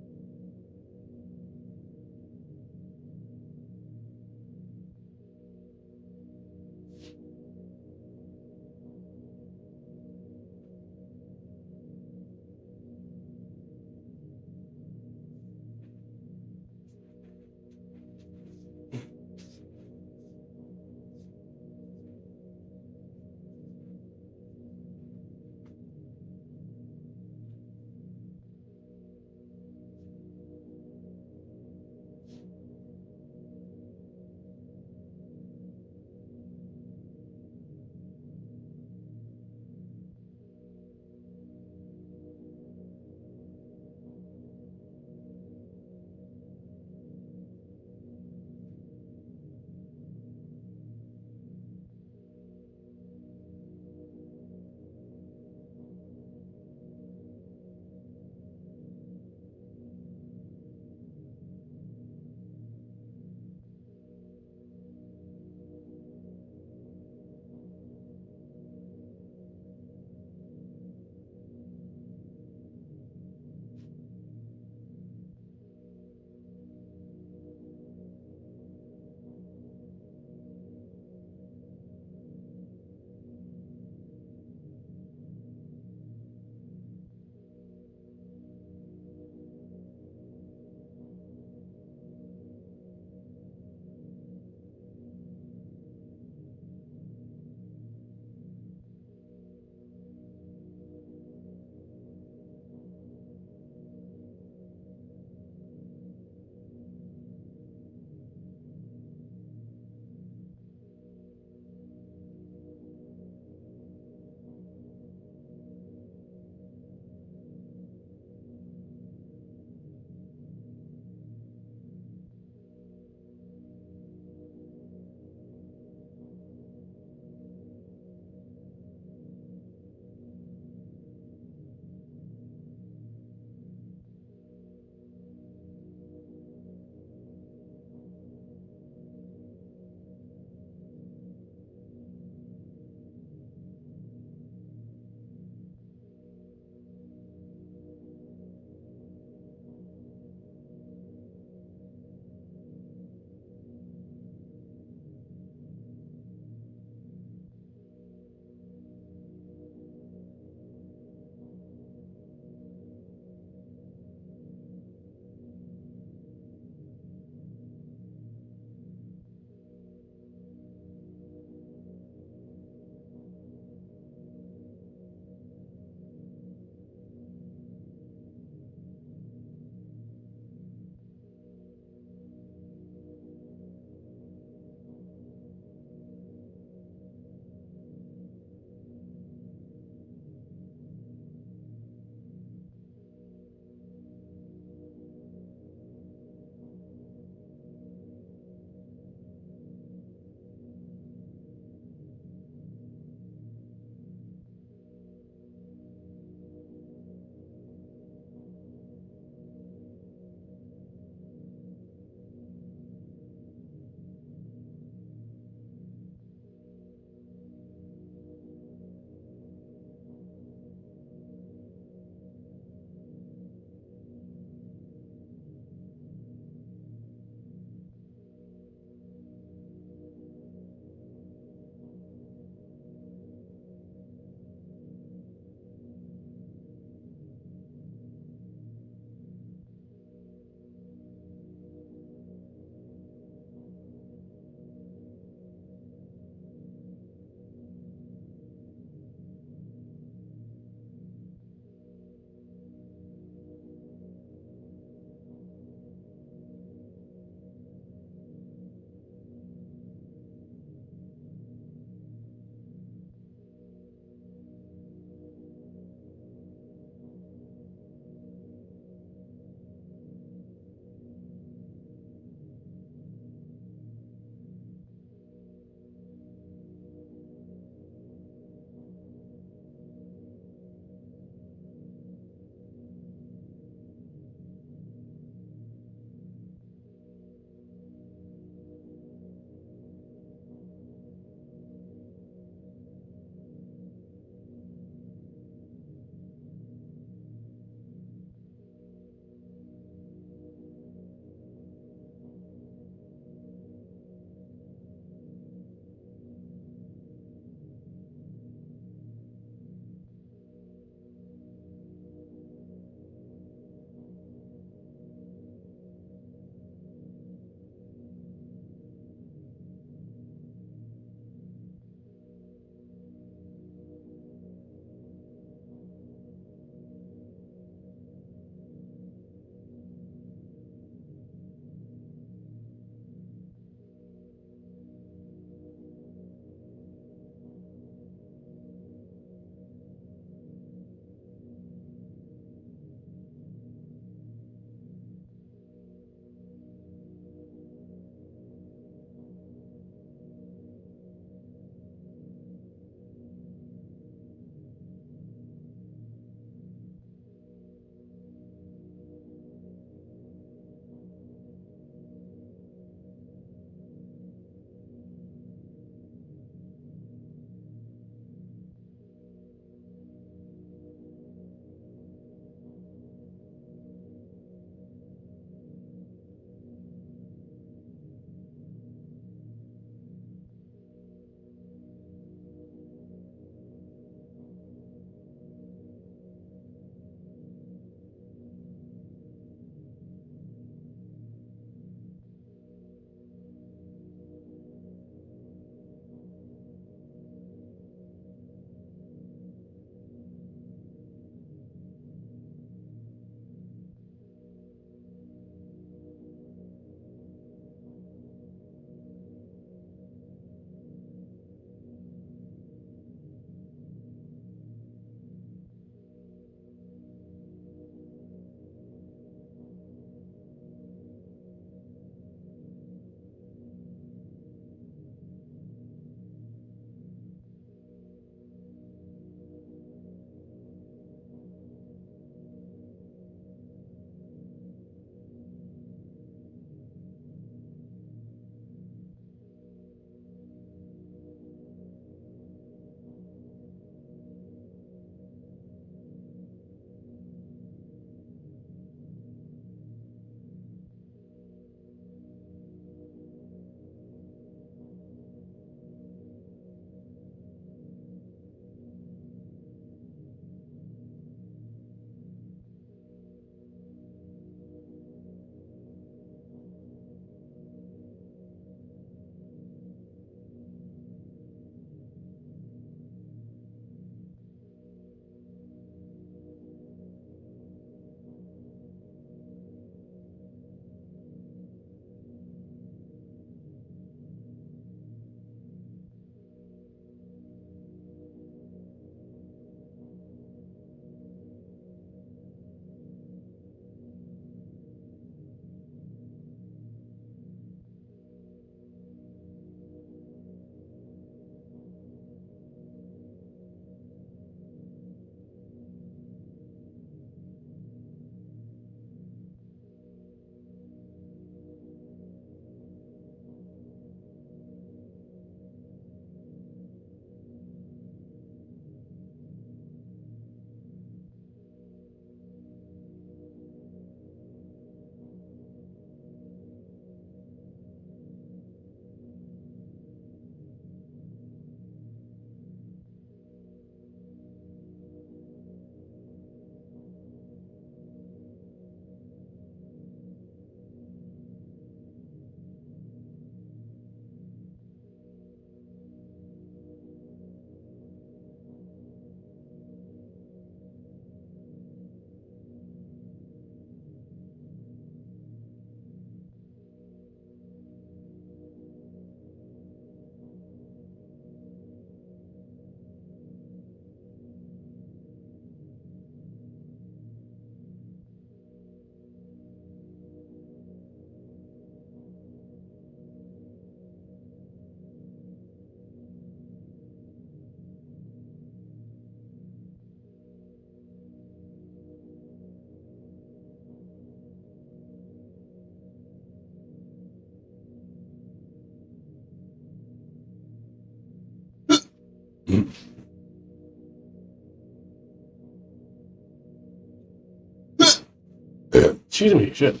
Excuse me, shit.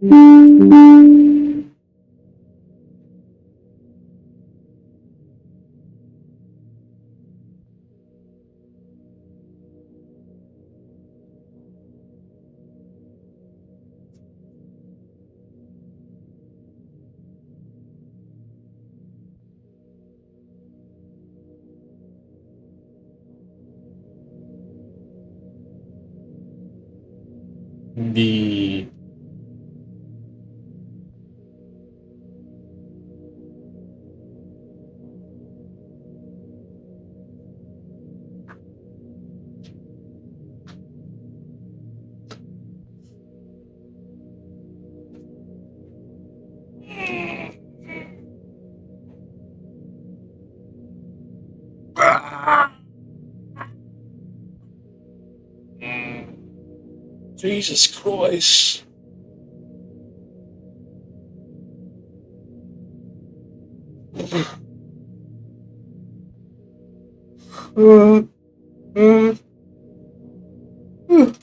The Jesus Christ. Uh, uh, uh.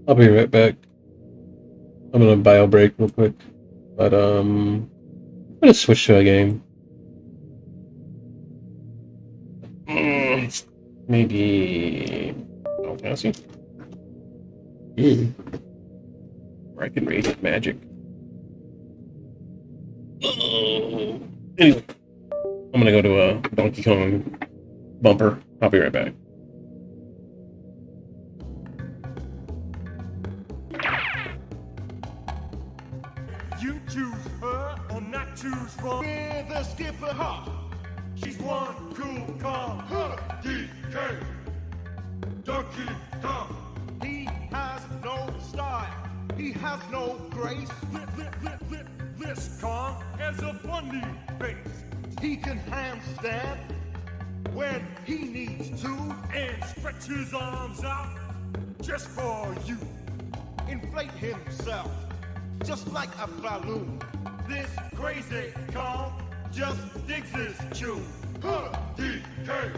I'll be right back. I'm gonna bio break real quick. But I'm gonna switch to a game. Maybe Final Fantasy? Where I can radiant magic. Anyway, I'm gonna go to a Donkey Kong bumper. I'll be right back. You choose her or not choose wrong. With the skipper hop. She's one cool calm. Her DK. Donkey Kong. He has no style. He has no grace. This Kong has a funny face. He can handstand when he needs to and stretch his arms out just for you. Inflate himself just like a balloon. This crazy Kong just digs his tune. DK.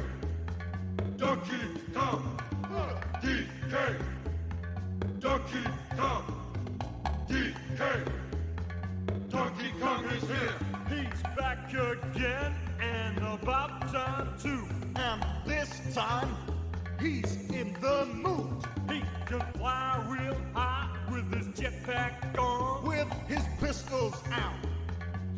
Donkey Kong. DK. Donkey Kong. DK. Donkey Kong is here. He's back again and about time too. And this time, he's in the mood. He can fly real high with his jetpack on. With his pistols out.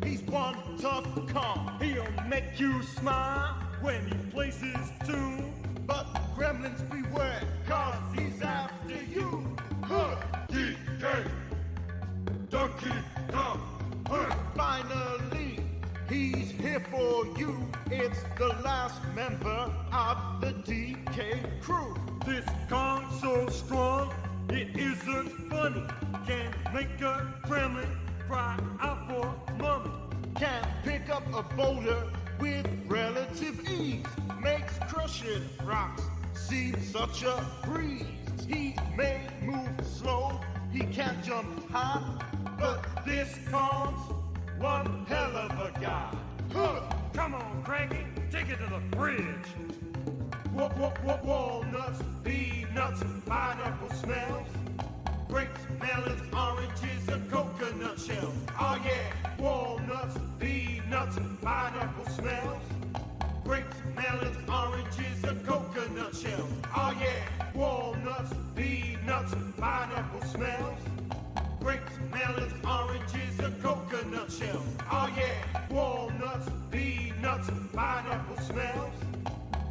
He's one tough Kong. He'll make you smile when he plays his tune. But gremlins beware, cause he's after you. DK. Donkey Kong. Finally, he's here for you. It's the last member of the DK crew. This Kong's so strong, it isn't funny. Can make a gremlin cry out for mommy. Can pick up a boulder with relative ease. Makes crushing rocks seem such a breeze. He may move slow, he can't jump high, but this Kong's one hell of a guy. Come on, Cranky, take it to the fridge. Walnuts, peanuts, pineapple smells. Grapes, melons, oranges, and coconut shells. Oh yeah, walnuts, peanuts, pineapple smells. Grapes, melons, oranges, and coconut shells. Oh yeah, walnuts, peanuts, pineapple smells. Grapes, melons, oranges, and coconut shells. Oh yeah, walnuts, peanuts, pineapple smells.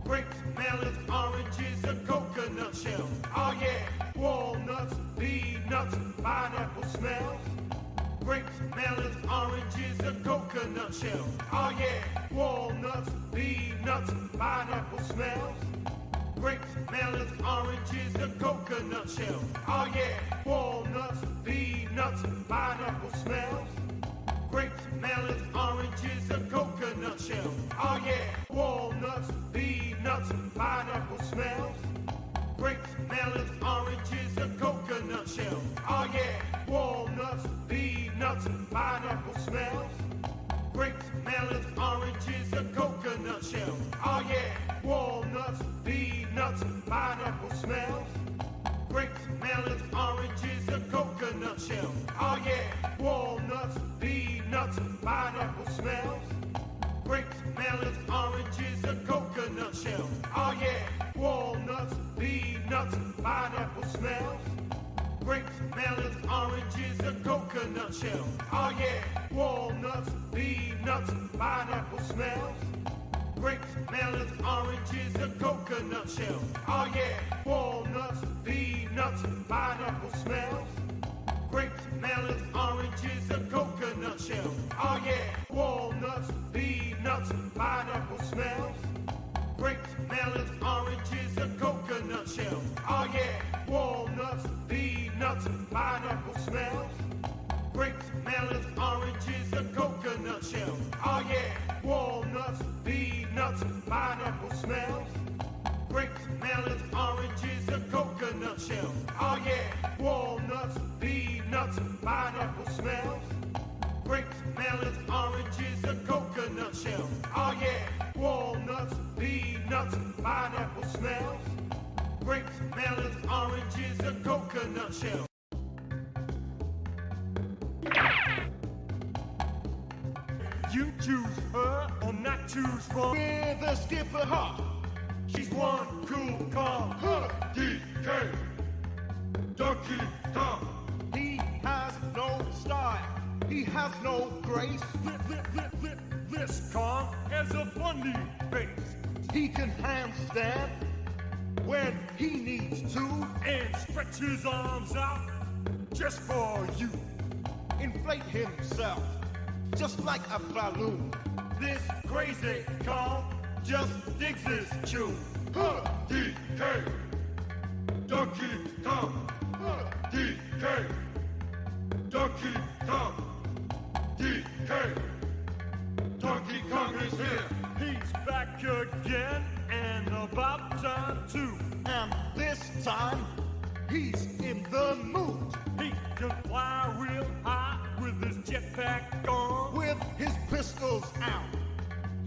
Grapes, melons, oranges, and coconut shells. Oh yeah, walnuts, peanuts, pineapple smells. Grapes, melons, oranges, and coconut shells. Oh yeah, walnuts, peanuts, pineapple smells. Grapes, melons, oranges, and coconut shells. Oh yeah, walnuts, peanuts, pineapple smells. Grapes, melons, oranges, and coconut shells. Oh yeah, walnuts, peanuts, pineapple smells. Grapes, melons, oranges, and coconut shells. Oh yeah, walnuts, peanuts, pineapple smells. Grapes, melons, oranges, and coconut shells. Oh yeah, walnuts, peanuts, pineapple smells. Grapes, melons, oranges, and coconut shells. Oh yeah, walnuts, peanuts, pineapple smells. Grapes, melons, oranges, and coconut shells. Oh yeah, walnuts, peanuts, pineapple smells. Grapes, melons, oranges, and coconut shells. Oh yeah, walnuts, peanuts, pineapple smells. Grapes, melons, oranges, and coconut shells. Oh yeah, walnuts, peanuts, pineapple smells. Grapes, melons, oranges, and coconut shells. Oh yeah, walnuts, peanuts, pineapple smells. Grapes, melons, oranges, and coconut shells. Oh yeah, walnuts, peanuts, pineapple smells. Grapes, melons, oranges, and coconut shells. Oh yeah, walnuts, peanuts, pineapple smells. Grapes, melons, oranges, and coconut shells. Oh yeah, walnuts, peanuts, pineapple smells. Grapes, melons, oranges, and coconut shells. Oh yeah, walnuts, peanuts, pineapple smells. Grapes, melons, oranges, and coconut shell. You choose her or not choose wrong. With a skipper hop. She's one cool, calm, her DK. Donkey Kong. He has no style. He has no grace. This Kong has a funny face. He can handstand when he needs to and stretch his arms out just for you. Inflate himself just like a balloon. This crazy Kong just digs his tune. Huh, DK. Donkey Kong. Huh, DK. Donkey Kong. DK. Donkey Kong is here. He's back again and about time too. And this time, he's in the mood. He can fly real high with his jetpack on, with his pistols out.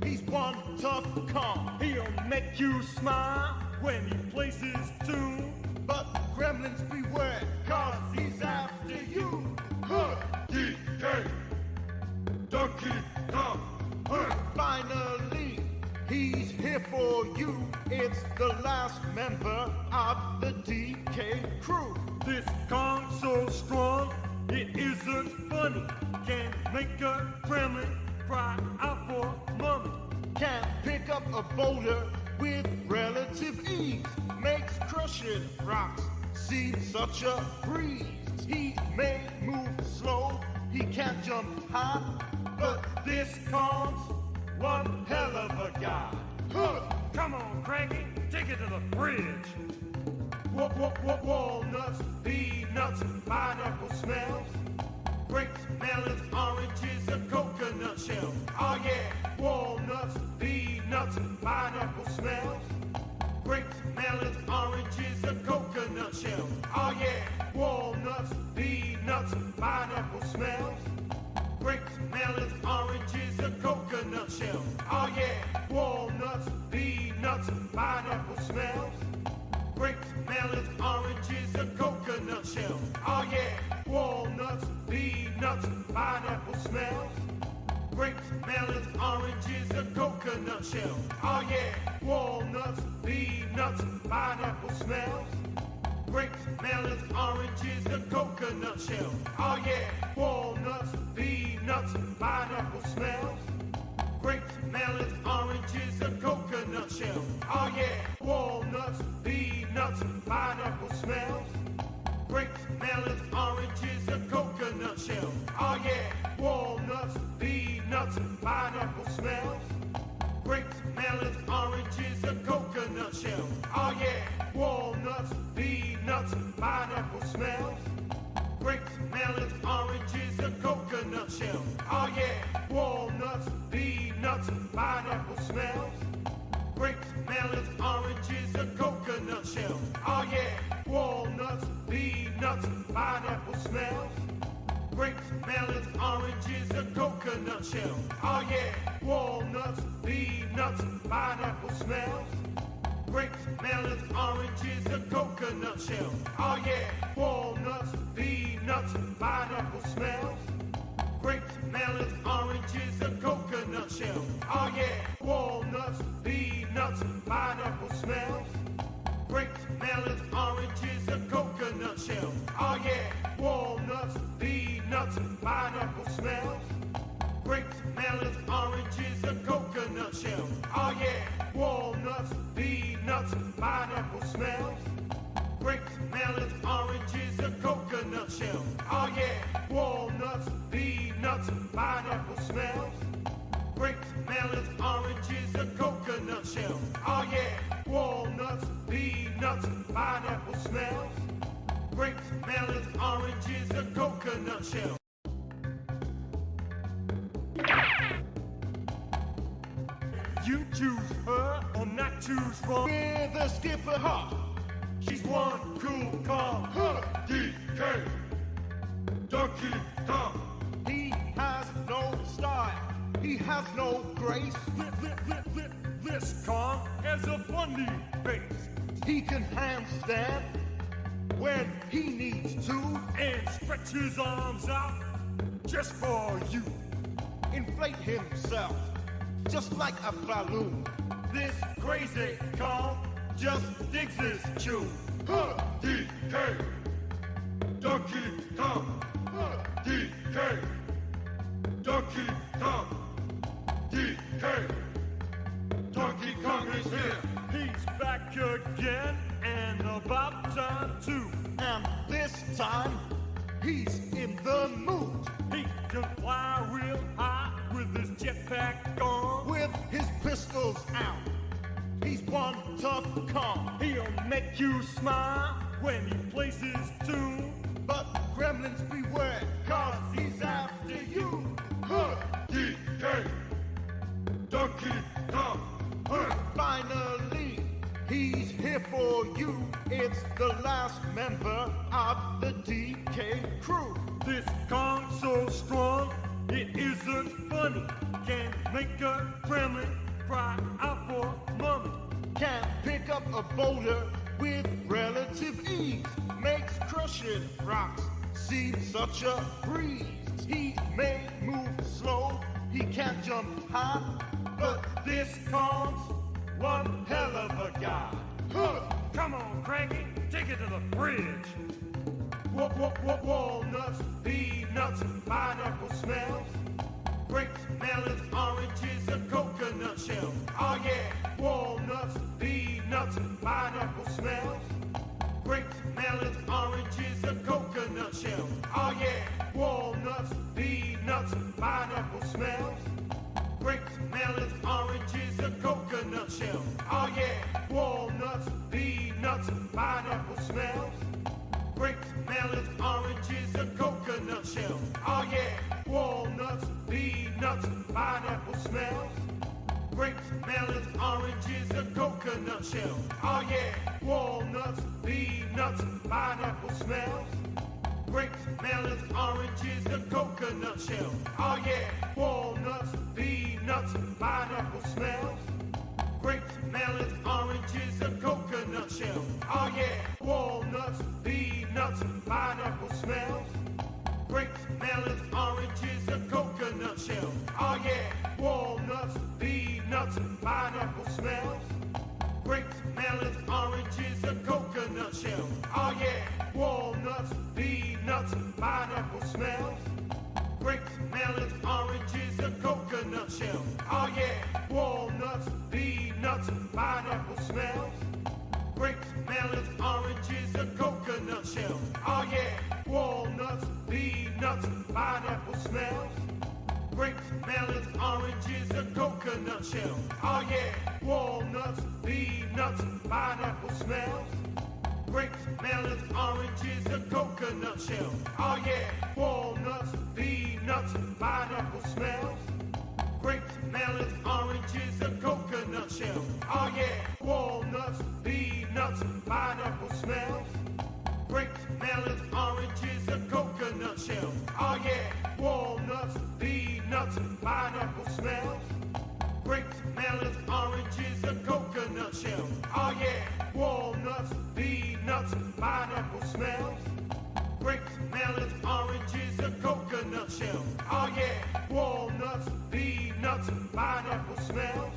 He's one tough Kong. He'll make you smile when he plays his tune. But gremlins beware, cause he's after you. Huh, DK. Donkey Kong. Huh. Finally, he's here for you. It's the last member of the DK crew. This Kong's so strong, it isn't funny. Can make a gremlin cry out for mommy. Can't pick up a boulder with relative ease. Makes crushing rocks seem such a breeze. He may move slow, he can't jump high, but this Kong's one hell of a guy. Huh. Come on, Cranky, take it to the fridge. Walnuts, peanuts, pineapple smells. Grapes, melons, oranges, and coconut shells. Oh yeah, walnuts, peanuts, pineapple smells. Grapes, melons, oranges, and coconut shells. Oh yeah, walnuts, peanuts, pineapple smells. Grapes, melons, oranges, and coconut shells. Oh yeah, walnuts, peanuts, pineapple smells. Grapes, melons, oranges, and coconut shells. Oh yeah, walnuts, peanuts, pineapple smells. Grapes, melons, oranges, and coconut shells. Oh yeah, walnuts, peanuts, pineapple smells. Grapes, melons, oranges, and coconut shells. Oh yeah, walnuts, peanuts, pineapple smells. Grapes, melons, oranges, and coconut shells. Oh yeah, walnuts, peanuts, pineapple smells. Grapes, melons, oranges, and coconut shells. Oh yeah, walnuts, peanuts, pineapple smells. Grapes, melons, oranges, and coconut shells. Oh yeah, walnuts, peanuts, pineapple smells. Grapes, melons, oranges, and coconut shells. Oh yeah, walnuts, peanuts, pineapple smells. Grapes, melons, oranges, and coconut shells. Oh yeah, walnuts, peanuts, pineapple smells. Grapes, melons, oranges, and coconut shells. Oh yeah, walnuts, peanuts, pineapple smells. Grapes, melons, oranges, and coconut shells. Oh yeah, walnuts, peanuts, pineapple smells. Grapes, melons, oranges, and coconut shells. Oh yeah, walnuts, peanuts, pineapple smells. Grapes, melons, oranges, and coconut shells. Oh yeah, walnuts, peanuts, pineapple smells. Grapes, melons, oranges, and coconut shells. Oh yeah, walnuts, peanuts, pineapple smells. Grapes, melons, oranges, and coconut shells. Oh yeah, walnuts, peanuts, pineapple smells. Grapes, melons, oranges, and coconut shells. Oh yeah, walnuts, peanuts, pineapple smells. Grapes, melons, oranges, and coconut shells. You choose her or not choose wrong. With a skipper hop. She's one cool, calm, her DK. Donkey Kong. He has no style. He has no grace. This Kong has a funny face. He can handstand when he needs to and stretch his arms out just for you. Inflate himself just like a balloon. This crazy Kong just digs his tune. DK, Donkey Kong. DK, Donkey Kong. DK, Donkey Kong is here. He's back again and about time too. And this time, he's in the mood. He can fly real high with his jetpack on, with his pistols out. He's one tough Kong. He'll make you smile when he plays his tune. But gremlins beware, cause he's after you. DK, Donkey Kong. Finally, he's here for you. It's the last member of the DK crew. This Kong's so strong, it isn't funny. Can make a gremlin cry out for mommy. Can pick up a boulder with relative ease. Makes crushing rocks seem such a breeze. He may move slow, he can't jump high, but this Kong's one hell of a guy. Come on, Cranky, take it to the bridge. Walnuts, peanuts, pineapple smells. Grapes, melons, oranges, and coconut shells. Oh yeah, walnuts, peanuts, pineapple smells. Grapes, melons, oranges, and coconut shells. Oh yeah, walnuts, peanuts, pineapple smells. Grapes, melons, oranges, and coconut shells. Oh yeah, walnuts, peanuts, pineapple smells. Grapes, melons, oranges, and coconut shells. Oh yeah, walnuts, peanuts, pineapple smells. Grapes, melons, oranges, and coconut shells. Oh yeah, walnuts, peanuts, pineapple smells. Grapes, melons, oranges, and coconut shells. Oh yeah, walnuts, peanuts, pineapple smells. Grapes, melons, oranges, and coconut shells. Oh yeah, walnuts, peanuts, pineapple smells. Grapes, melons, oranges, and coconut shells. Oh yeah, walnuts, peanuts, pineapple smells. Grapes, melons, oranges, and coconut shells. Oh yeah, walnuts, peanuts, pineapple smells. Grapes, melons, oranges, and coconut shells. Oh yeah, walnuts, peanuts, pineapple smells. Grapes, melons, oranges, and coconut shells. Oh yeah, walnuts, peanuts, pineapple smells. Grapes, melons, oranges, and coconut shells. Oh yeah, walnuts, peanuts, pineapple smells. Grapes, melons, oranges, and coconut shells. Oh yeah, walnuts, peanuts, pineapple smells. Grapes, melons, oranges, and coconut shells. Oh yeah, walnuts, peanuts, pineapple smells. Grapes, melons, oranges, and coconut shells. Oh yeah, walnuts, peanuts, pineapple smells. Grapes, melons, oranges, and coconut shells. Oh yeah, walnuts, peanuts, pineapple smells. Grapes, melons, oranges, and coconut shells. Oh yeah, walnuts, peanuts, pineapple smells.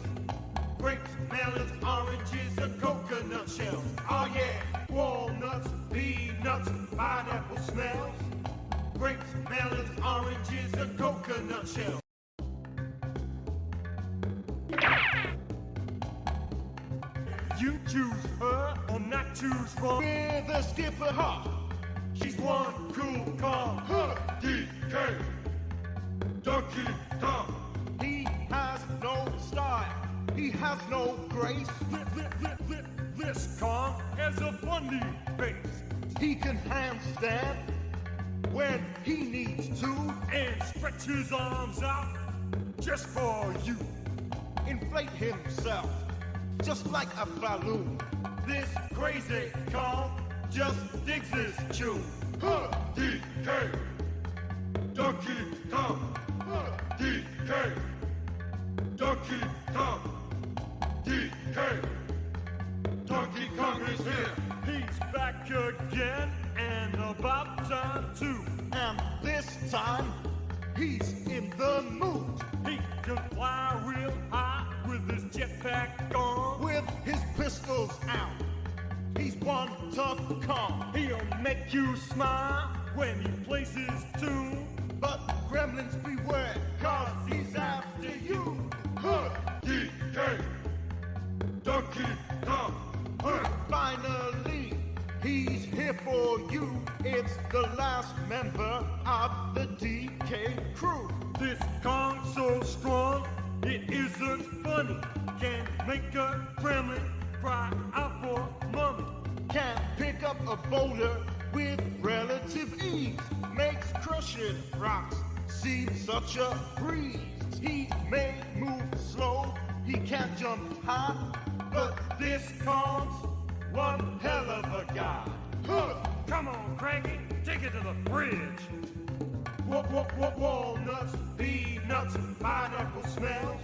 Grapes, melons, oranges, and coconut shells. Oh yeah, walnuts, peanuts, pineapple smells. Grapes, melons, oranges, and coconut shells. You choose her or not choose wrong. With the skipper hop. She's one cool Kong. DK, Donkey Kong. He has no style. He has no grace. This Kong has a funny face. He can handstand when he needs to and stretch his arms out just for you. Inflate himself just like a balloon. This crazy Kong just digs his tune. DK, Donkey Kong. DK, Donkey Kong. DK, Donkey Kong is about time too. And this time, he's in the mood. He can fly real high with his jetpack on, with his pistols out. He's one tough con. He'll make you smile when he plays his tune. But gremlins beware, cause he's after you. Huh, DK, Donkey Kong. Huh. Finally, he's here for you. It's the last member of the DK crew. This Kong's so strong, it isn't funny. Can make a gremlin cry out for mommy. Can pick up a boulder with relative ease. Makes crushing rocks seem such a breeze. He may move slow, he can't jump high, but this Kong's one hell of a guy. Huh. Come on, Cranky, take it to the fridge. Walnuts, peanuts, pineapple smells.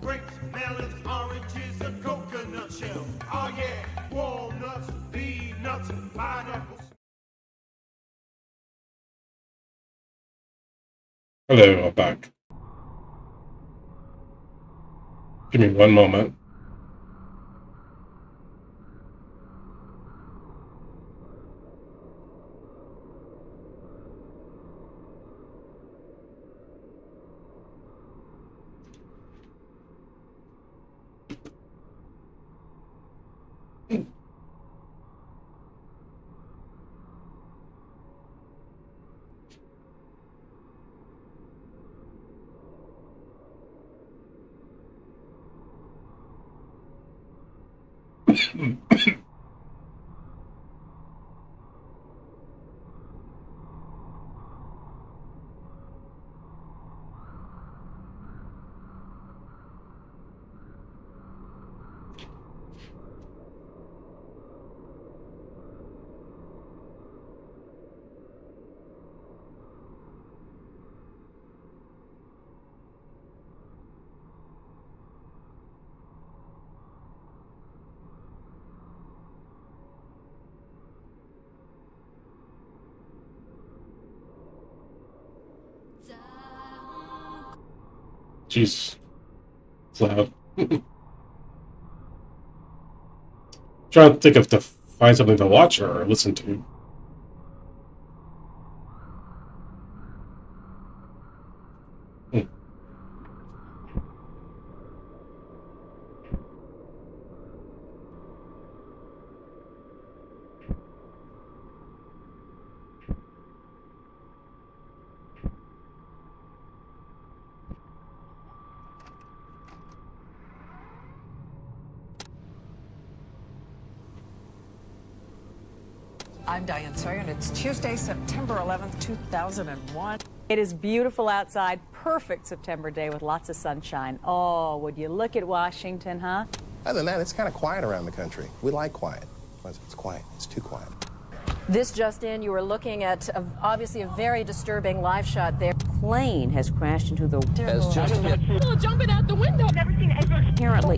Grapes, melons, oranges, and coconut shells. Oh yeah, walnuts, peanuts, pineapples. Hello, I'm back. Give me one moment. Jeez. It's loud. Trying to think of to find something to watch or listen to. I'm Diane Sawyer, and it's Tuesday, September 11th, 2001. It is beautiful outside, perfect September day with lots of sunshine. Oh, would you look at Washington, huh? Other than that, it's kind of quiet around the country. We like quiet. It's quiet. It's too quiet. This just in, you were looking at obviously a very disturbing live shot there. Plane has crashed into the... Jumping out the window. Never seen anything. Apparently.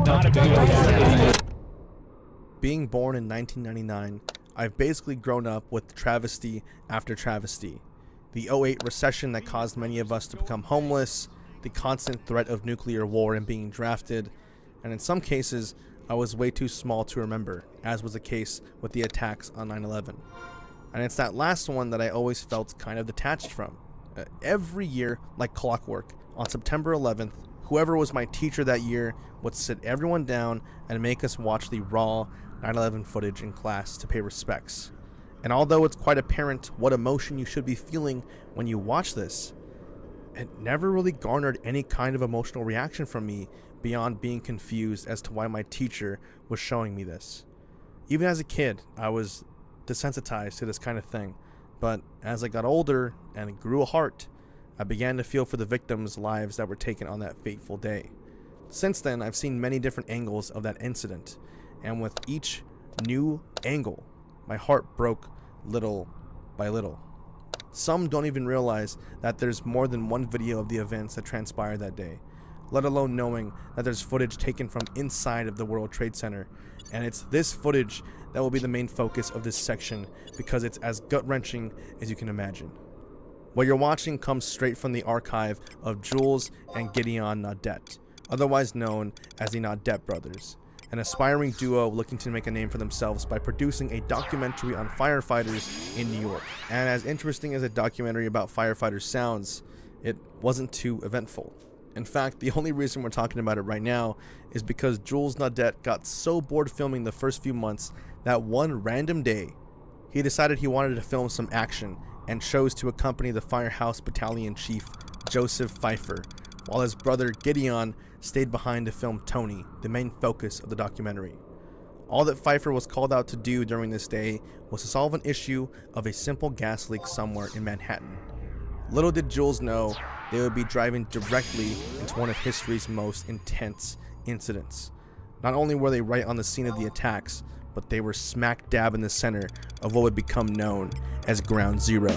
Being born in 1999, I've basically grown up with travesty after travesty. The 08 recession that caused many of us to become homeless, the constant threat of nuclear war and being drafted, and in some cases, I was way too small to remember, as was the case with the attacks on 9/11. And it's that last one that I always felt kind of detached from. Every year, like clockwork, on September 11th, whoever was my teacher that year would sit everyone down and make us watch the raw 9/11 footage in class to pay respects. And although it's quite apparent what emotion you should be feeling when you watch this, it never really garnered any kind of emotional reaction from me beyond being confused as to why my teacher was showing me this. Even as a kid, I was desensitized to this kind of thing, but as I got older and grew a heart, I began to feel for the victims' lives that were taken on that fateful day. Since then, I've seen many different angles of that incident, and with each new angle, my heart broke little by little. Some don't even realize that there's more than one video of the events that transpired that day. let alone knowing that there's footage taken from inside of the World Trade Center. And it's this footage that will be the main focus of this section because it's as gut-wrenching as you can imagine. What you're watching comes straight from the archive of Jules and Gideon Naudet, otherwise known as the Naudet brothers, an aspiring duo looking to make a name for themselves by producing a documentary on firefighters in New York. And as interesting as a documentary about firefighters sounds, it wasn't too eventful. In fact, the only reason we're talking about it right now is because Jules Naudet got so bored filming the first few months that one random day, he decided he wanted to film some action and chose to accompany the Firehouse Battalion Chief, Joseph Pfeiffer, while his brother Gideon stayed behind to film Tony, the main focus of the documentary. All that Pfeiffer was called out to do during this day was to solve an issue of a simple gas leak somewhere in Manhattan. Little did Jules know they would be driving directly into one of history's most intense incidents. Not only were they right on the scene of the attacks, but they were smack dab in the center of what would become known as Ground Zero.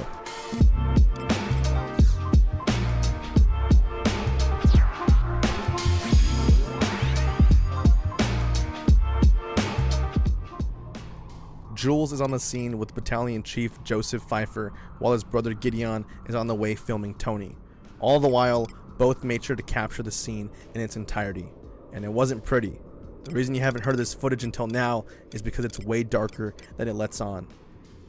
Jules is on the scene with Battalion Chief Joseph Pfeiffer, while his brother Gideon is on the way filming Tony. All the while, both made sure to capture the scene in its entirety. And it wasn't pretty. The reason you haven't heard of this footage until now is because it's way darker than it lets on.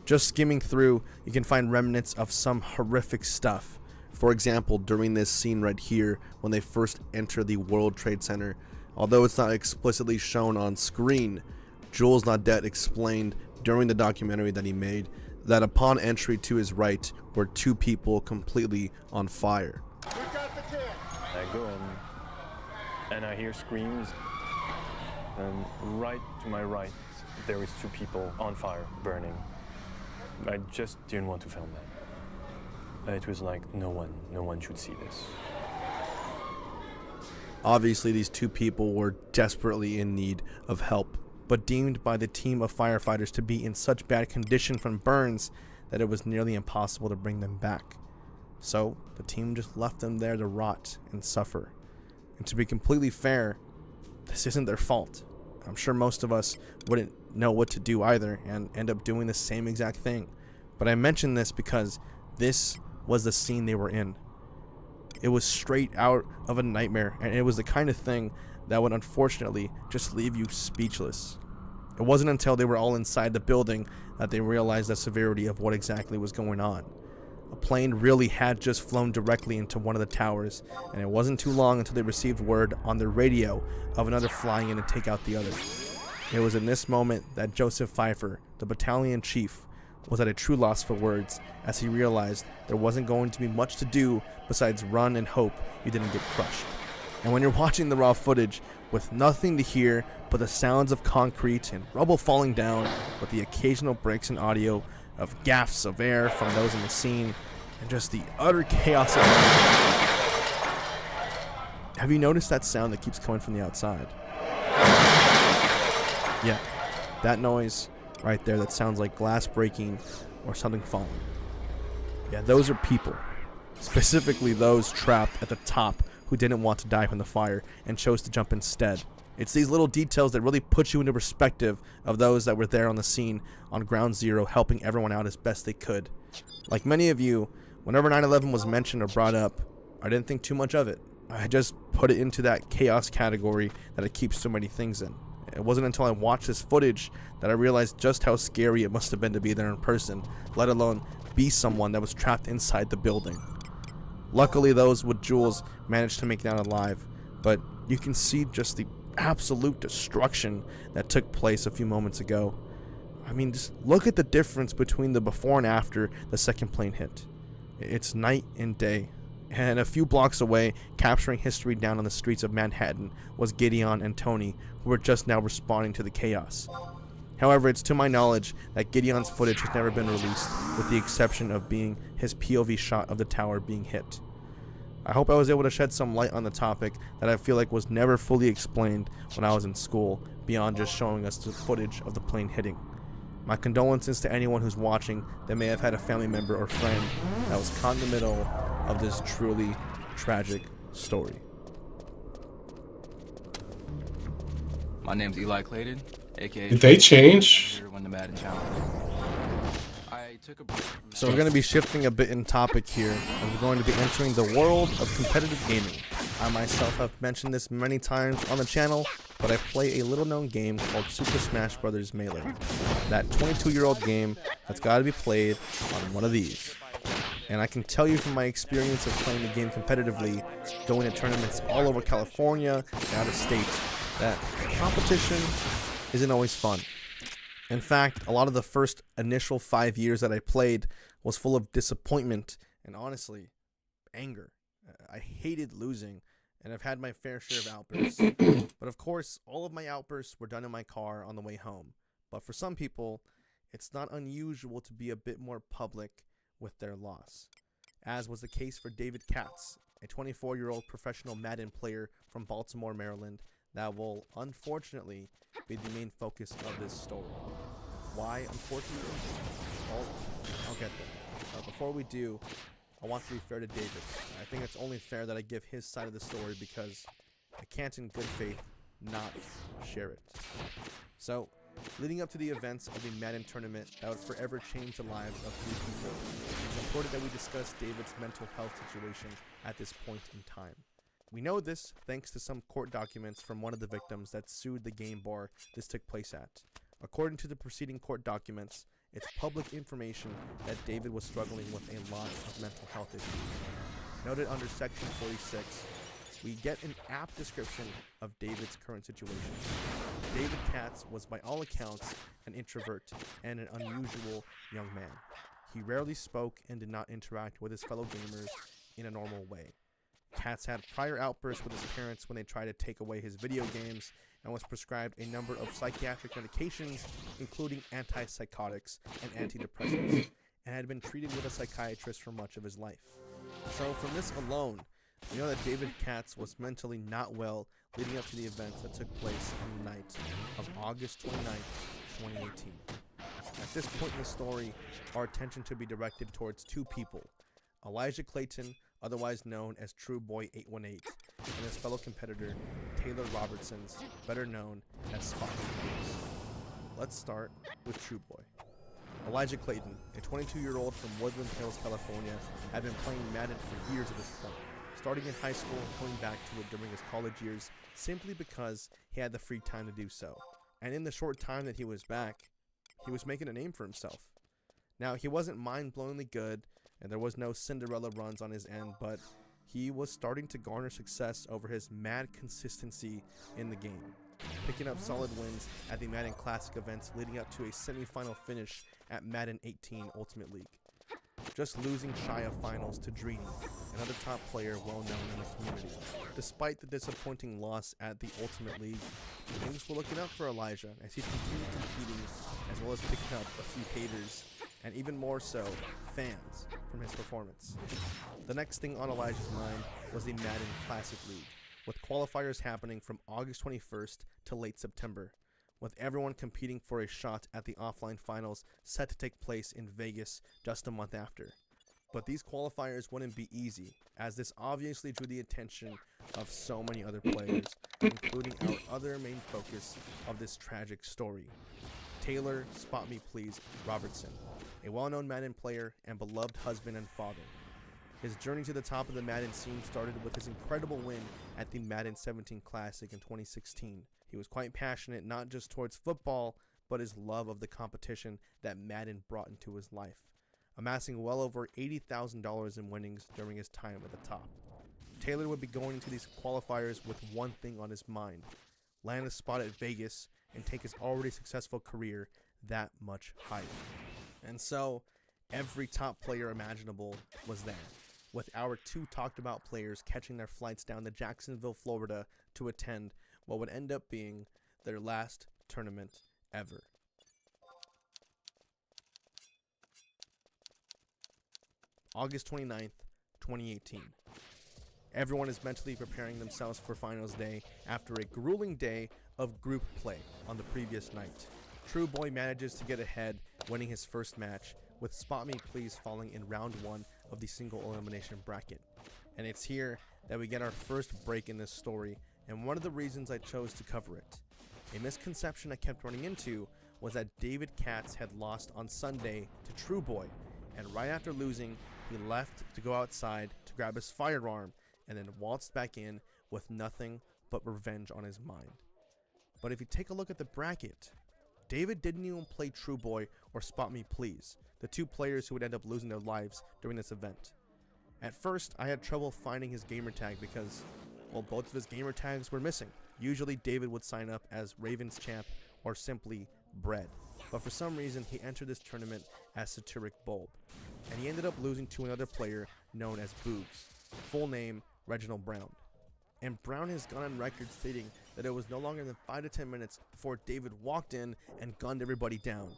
Just skimming through, you can find remnants of some horrific stuff. For example, during this scene right here, when they first enter the World Trade Center, although it's not explicitly shown on screen, Jules Naudet explained during the documentary that he made that upon entry to his right were two people completely on fire. I go in and I hear screams, and right to my right there is two people on fire, burning. I just didn't want to film that. It was like no one should see this. Obviously, these two people were desperately in need of help, but deemed by the team of firefighters to be in such bad condition from burns that it was nearly impossible to bring them back. So the team just left them there to rot and suffer. And to be completely fair, this isn't their fault. I'm sure most of us wouldn't know what to do either and end up doing the same exact thing. But I mention this because this was the scene they were in. It was straight out of a nightmare, and it was the kind of thing that would unfortunately just leave you speechless. It wasn't until they were all inside the building that they realized the severity of what exactly was going on. A plane really had just flown directly into one of the towers, and it wasn't too long until they received word on their radio of another flying in to take out the other. It was in this moment that Joseph Pfeiffer, the battalion chief, was at a true loss for words as he realized there wasn't going to be much to do besides run and hope you didn't get crushed. And when you're watching the raw footage with nothing to hear but the sounds of concrete and rubble falling down, with the occasional breaks in audio of gaffs of air from those in the scene, and just the utter chaos of have you noticed that sound that keeps coming from the outside? Yeah, that noise right there that sounds like glass breaking or something falling. Yeah, those are people. Specifically those trapped at the top who didn't want to die from the fire and chose to jump instead. It's these little details that really put you into perspective of those that were there on the scene on Ground Zero, helping everyone out as best they could. Like many of you, whenever 9/11 was mentioned or brought up, I didn't think too much of it. I just put it into that chaos category that it keeps so many things in. It wasn't until I watched this footage that I realized just how scary it must have been to be there in person, let alone be someone that was trapped inside the building. Luckily, those with Jules managed to make it out alive, but you can see just the absolute destruction that took place a few moments ago. I mean, just look at the difference between the before and after the second plane hit. It's night and day. And a few blocks away, capturing history down on the streets of Manhattan, was Gideon and Tony, who were just now responding to the chaos. However, it's to my knowledge that Gideon's footage has never been released, with the exception of being his POV shot of the tower being hit. I hope I was able to shed some light on the topic that I feel like was never fully explained when I was in school, beyond just showing us the footage of the plane hitting. My condolences to anyone who's watching that may have had a family member or friend that was caught in the middle of this truly tragic story. My name's Eli Clayton, aka Did they change? Won the Madden Challenge. I took a break from So we're going to be shifting a bit in topic here, and we're going to be entering the world of competitive gaming. I myself have mentioned this many times on the channel, but I play a little known game called Super Smash Bros. Melee. That 22-year-old game that's got to be played on one of these. And I can tell you from my experience of playing the game competitively, going to tournaments all over California and out of state, that competition isn't always fun. In fact, a lot of the first initial 5 years that I played was full of disappointment and honestly, anger. I hated losing, and I've had my fair share of outbursts. But of course, all of my outbursts were done in my car on the way home. But for some people, it's not unusual to be a bit more public with their loss, as was the case for David Katz, a 24-year-old professional Madden player from Baltimore, Maryland, that will unfortunately be the main focus of this story. Why unfortunately? Well, I'll get there. Before we do, I want to be fair to David. I think it's only fair that I give his side of the story because I can't in good faith not share it. So, leading up to the events of the Madden tournament that would forever change the lives of 3 people, it's important that we discuss David's mental health situation at this point in time. We know this thanks to some court documents from one of the victims that sued the game bar this took place at. According to the preceding court documents, it's public information that David was struggling with a lot of mental health issues. Noted under Section 46, we get an apt description of David's current situation. David Katz was by all accounts an introvert and an unusual young man. He rarely spoke and did not interact with his fellow gamers in a normal way. Katz had prior outbursts with his parents when they tried to take away his video games and was prescribed a number of psychiatric medications, including antipsychotics and antidepressants, and had been treated with a psychiatrist for much of his life. So from this alone, we know that David Katz was mentally not well leading up to the events that took place on the night of August 29th, 2018. At this point in the story, our attention should be directed towards 2 people, Elijah Clayton, otherwise known as True Boy 818, and his fellow competitor, Taylor Robertsons, better known as Spot. Let's start with True Boy. Elijah Clayton, a 22-year-old from Woodland Hills, California, had been playing Madden for years at this point, starting in high school and going back to it during his college years simply because he had the free time to do so. And in the short time that he was back, he was making a name for himself. Now, he wasn't mind-blowingly good, and there was no Cinderella runs on his end, but he was starting to garner success over his mad consistency in the game, picking up solid wins at the Madden Classic events leading up to a semi-final finish at Madden 18 Ultimate League. Just losing shy of finals to Dreeny, another top player well known in the community. Despite the disappointing loss at the Ultimate League, things were looking up for Elijah as he continued competing, as well as picking up a few haters, and even more so, fans, from his performance. The next thing on Elijah's mind was the Madden Classic League, with qualifiers happening from August 21st to late September, with everyone competing for a shot at the offline finals set to take place in Vegas just a month after. But these qualifiers wouldn't be easy, as this obviously drew the attention of so many other players, including our other main focus of this tragic story, Taylor Spot Me Please Robertson, a well-known Madden player and beloved husband and father. His journey to the top of the Madden scene started with his incredible win at the Madden 17 Classic in 2016. He was quite passionate not just towards football, but his love of the competition that Madden brought into his life, amassing well over $80,000 in winnings during his time at the top. Taylor would be going into these qualifiers with one thing on his mind: land a spot at Vegas and take his already successful career that much higher. And so, every top player imaginable was there, with our 2 talked about players catching their flights down to Jacksonville, Florida to attend what would end up being their last tournament ever. August 29th, 2018. Everyone is mentally preparing themselves for finals day after a grueling day of group play on the previous night. True Boy manages to get ahead, winning his first match, with Spot Me Please falling in round 1 of the single elimination bracket. And it's here that we get our first break in this story, and one of the reasons I chose to cover it. A misconception I kept running into was that David Katz had lost on Sunday to True Boy, and right after losing, he left to go outside to grab his firearm and then waltzed back in with nothing but revenge on his mind. But if you take a look at the bracket, David didn't even play True Boy or Spot Me Please, the two players who would end up losing their lives during this event. At first, I had trouble finding his gamertag because, well, both of his gamertags were missing. Usually David would sign up as Ravens Champ or simply Bread, but for some reason he entered this tournament as Satiric Bulb, and he ended up losing to another player known as Boogs, full name Reginald Brown. And Brown has gone on record stating that it was no longer than 5 to 10 minutes before David walked in and gunned everybody down.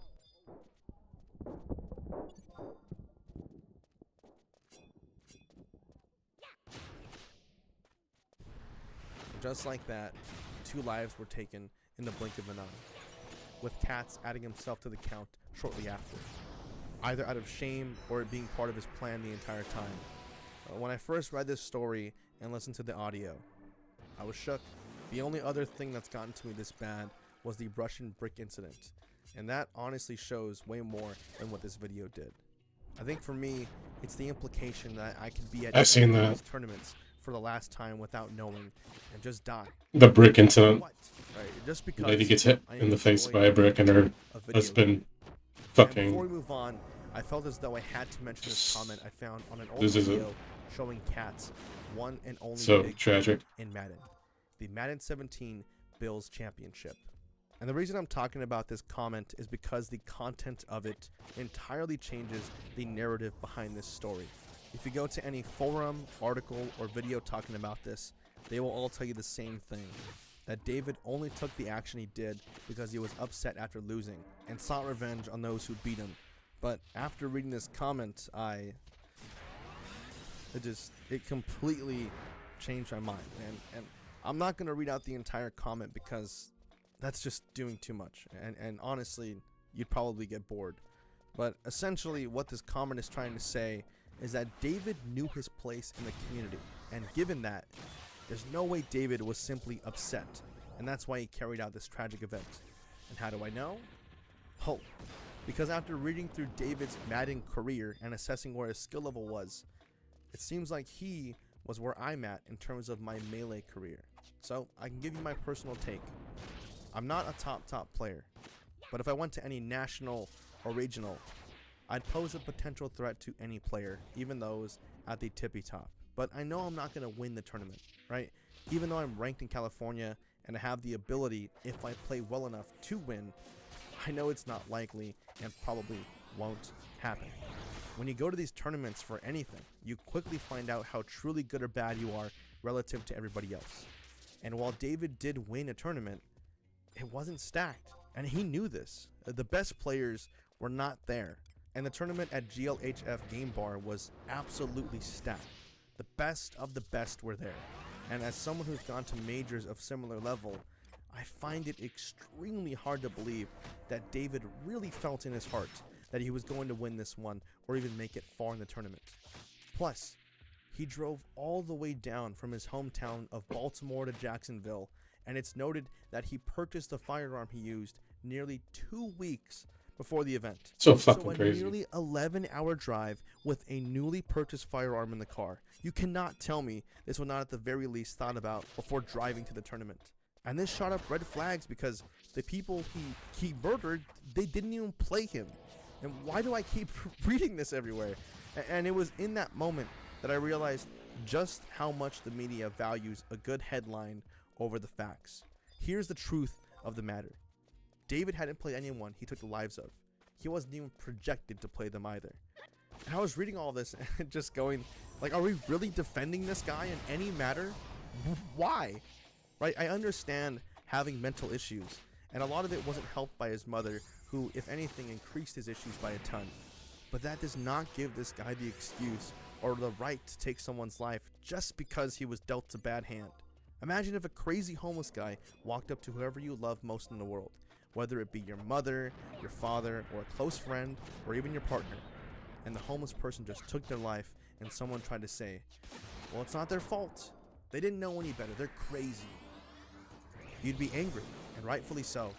Just like that, 2 lives were taken in the blink of an eye, with Katz adding himself to the count shortly after, either out of shame or it being part of his plan the entire time. When I first read this story and listened to the audio, I was shook. The only other thing that's gotten to me this bad was the Russian brick incident, and that honestly shows way more than what this video did. I think for me, it's the implication that I could be at these tournaments for the last time without knowing and just die. The brick incident. Right, just because Lady gets hit in the face by a brick and her husband fucking. And before we move on, I felt as though I had to mention this comment I found on an old video showing Katz one and only so big tragic in Madden, the Madden 17 Bills Championship. And the reason I'm talking about this comment is because the content of it entirely changes the narrative behind this story. If you go to any forum, article, or video talking about this, they will all tell you the same thing, that David only took the action he did because he was upset after losing and sought revenge on those who beat him. But after reading this comment, it completely changed my mind. And I'm not going to read out the entire comment because that's just doing too much. And honestly, you'd probably get bored. But essentially what this comment is trying to say is that David knew his place in the community. And given that, there's no way David was simply upset. And that's why he carried out this tragic event. And how do I know? Well, because after reading through David's Madden career and assessing where his skill level was, it seems like he was where I'm at in terms of my melee career. So I can give you my personal take. I'm not a top player, but if I went to any national or regional, I'd pose a potential threat to any player, even those at the tippy top. But I know I'm not going to win the tournament, right? Even though I'm ranked in California and I have the ability, if I play well enough, to win, I know it's not likely and probably won't happen. When you go to these tournaments for anything, you quickly find out how truly good or bad you are relative to everybody else. And while David did win a tournament, it wasn't stacked, and he knew this. The best players were not there, and the tournament at GLHF Game Bar was absolutely stacked. The best of the best were there, and as someone who's gone to majors of similar level, I find it extremely hard to believe that David really felt in his heart that he was going to win this one or even make it far in the tournament. Plus, he drove all the way down from his hometown of Baltimore to Jacksonville, and it's noted that he purchased the firearm he used nearly 2 weeks before the event. So fucking a crazy. Nearly 11-hour drive with a newly purchased firearm in the car. You cannot tell me this was not at the very least thought about before driving to the tournament. And this shot up red flags because the people he murdered, they didn't even play him. And why do I keep reading this everywhere? And it was in that moment that I realized just how much the media values a good headline over the facts. Here's the truth of the matter. David hadn't played anyone he took the lives of. He wasn't even projected to play them either. And I was reading all this and just going, like, are we really defending this guy in any matter? Why? Right? I understand having mental issues, and a lot of it wasn't helped by his mother, who, if anything, increased his issues by a ton. But that does not give this guy the excuse or the right to take someone's life just because he was dealt a bad hand. Imagine if a crazy homeless guy walked up to whoever you love most in the world, whether it be your mother, your father, or a close friend, or even your partner, and the homeless person just took their life and someone tried to say, well, it's not their fault. They didn't know any better. They're crazy. You'd be angry. and rightfully so.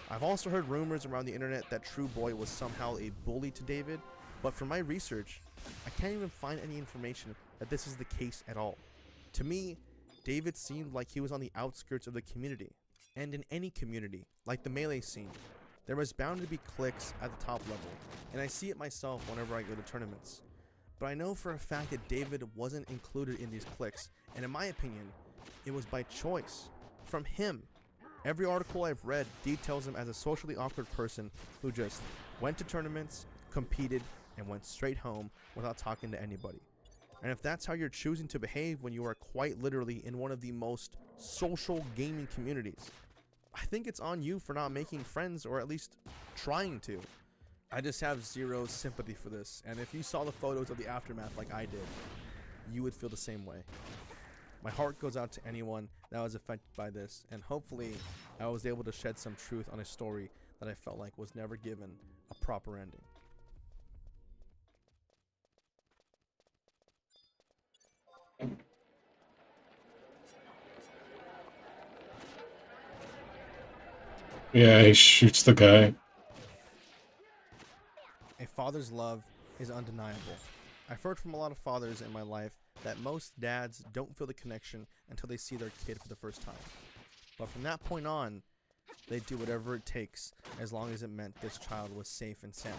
I've also heard rumors around the internet that True Boy was somehow a bully to David, but from my research, I can't even find any information that this is the case at all. To me, David seemed like he was on the outskirts of the community, and in any community, like the melee scene, there was bound to be cliques at the top level, and I see it myself whenever I go to tournaments. But I know for a fact that David wasn't included in these cliques, and in my opinion, it was by choice, from him. Every article I've read details him as a socially awkward person who just went to tournaments, competed, and went straight home without talking to anybody. And if that's how you're choosing to behave when you are quite literally in one of the most social gaming communities, I think it's on you for not making friends, or at least trying to. I just have zero sympathy for this, and if you saw the photos of the aftermath like I did, you would feel the same way. My heart goes out to anyone that was affected by this, and hopefully I was able to shed some truth on a story that I felt like was never given a proper ending. Yeah, he shoots the guy. A father's love is undeniable. I've heard from a lot of fathers in my life that most dads don't feel the connection until they see their kid for the first time. But from that point on, they do whatever it takes as long as it meant this child was safe and sound.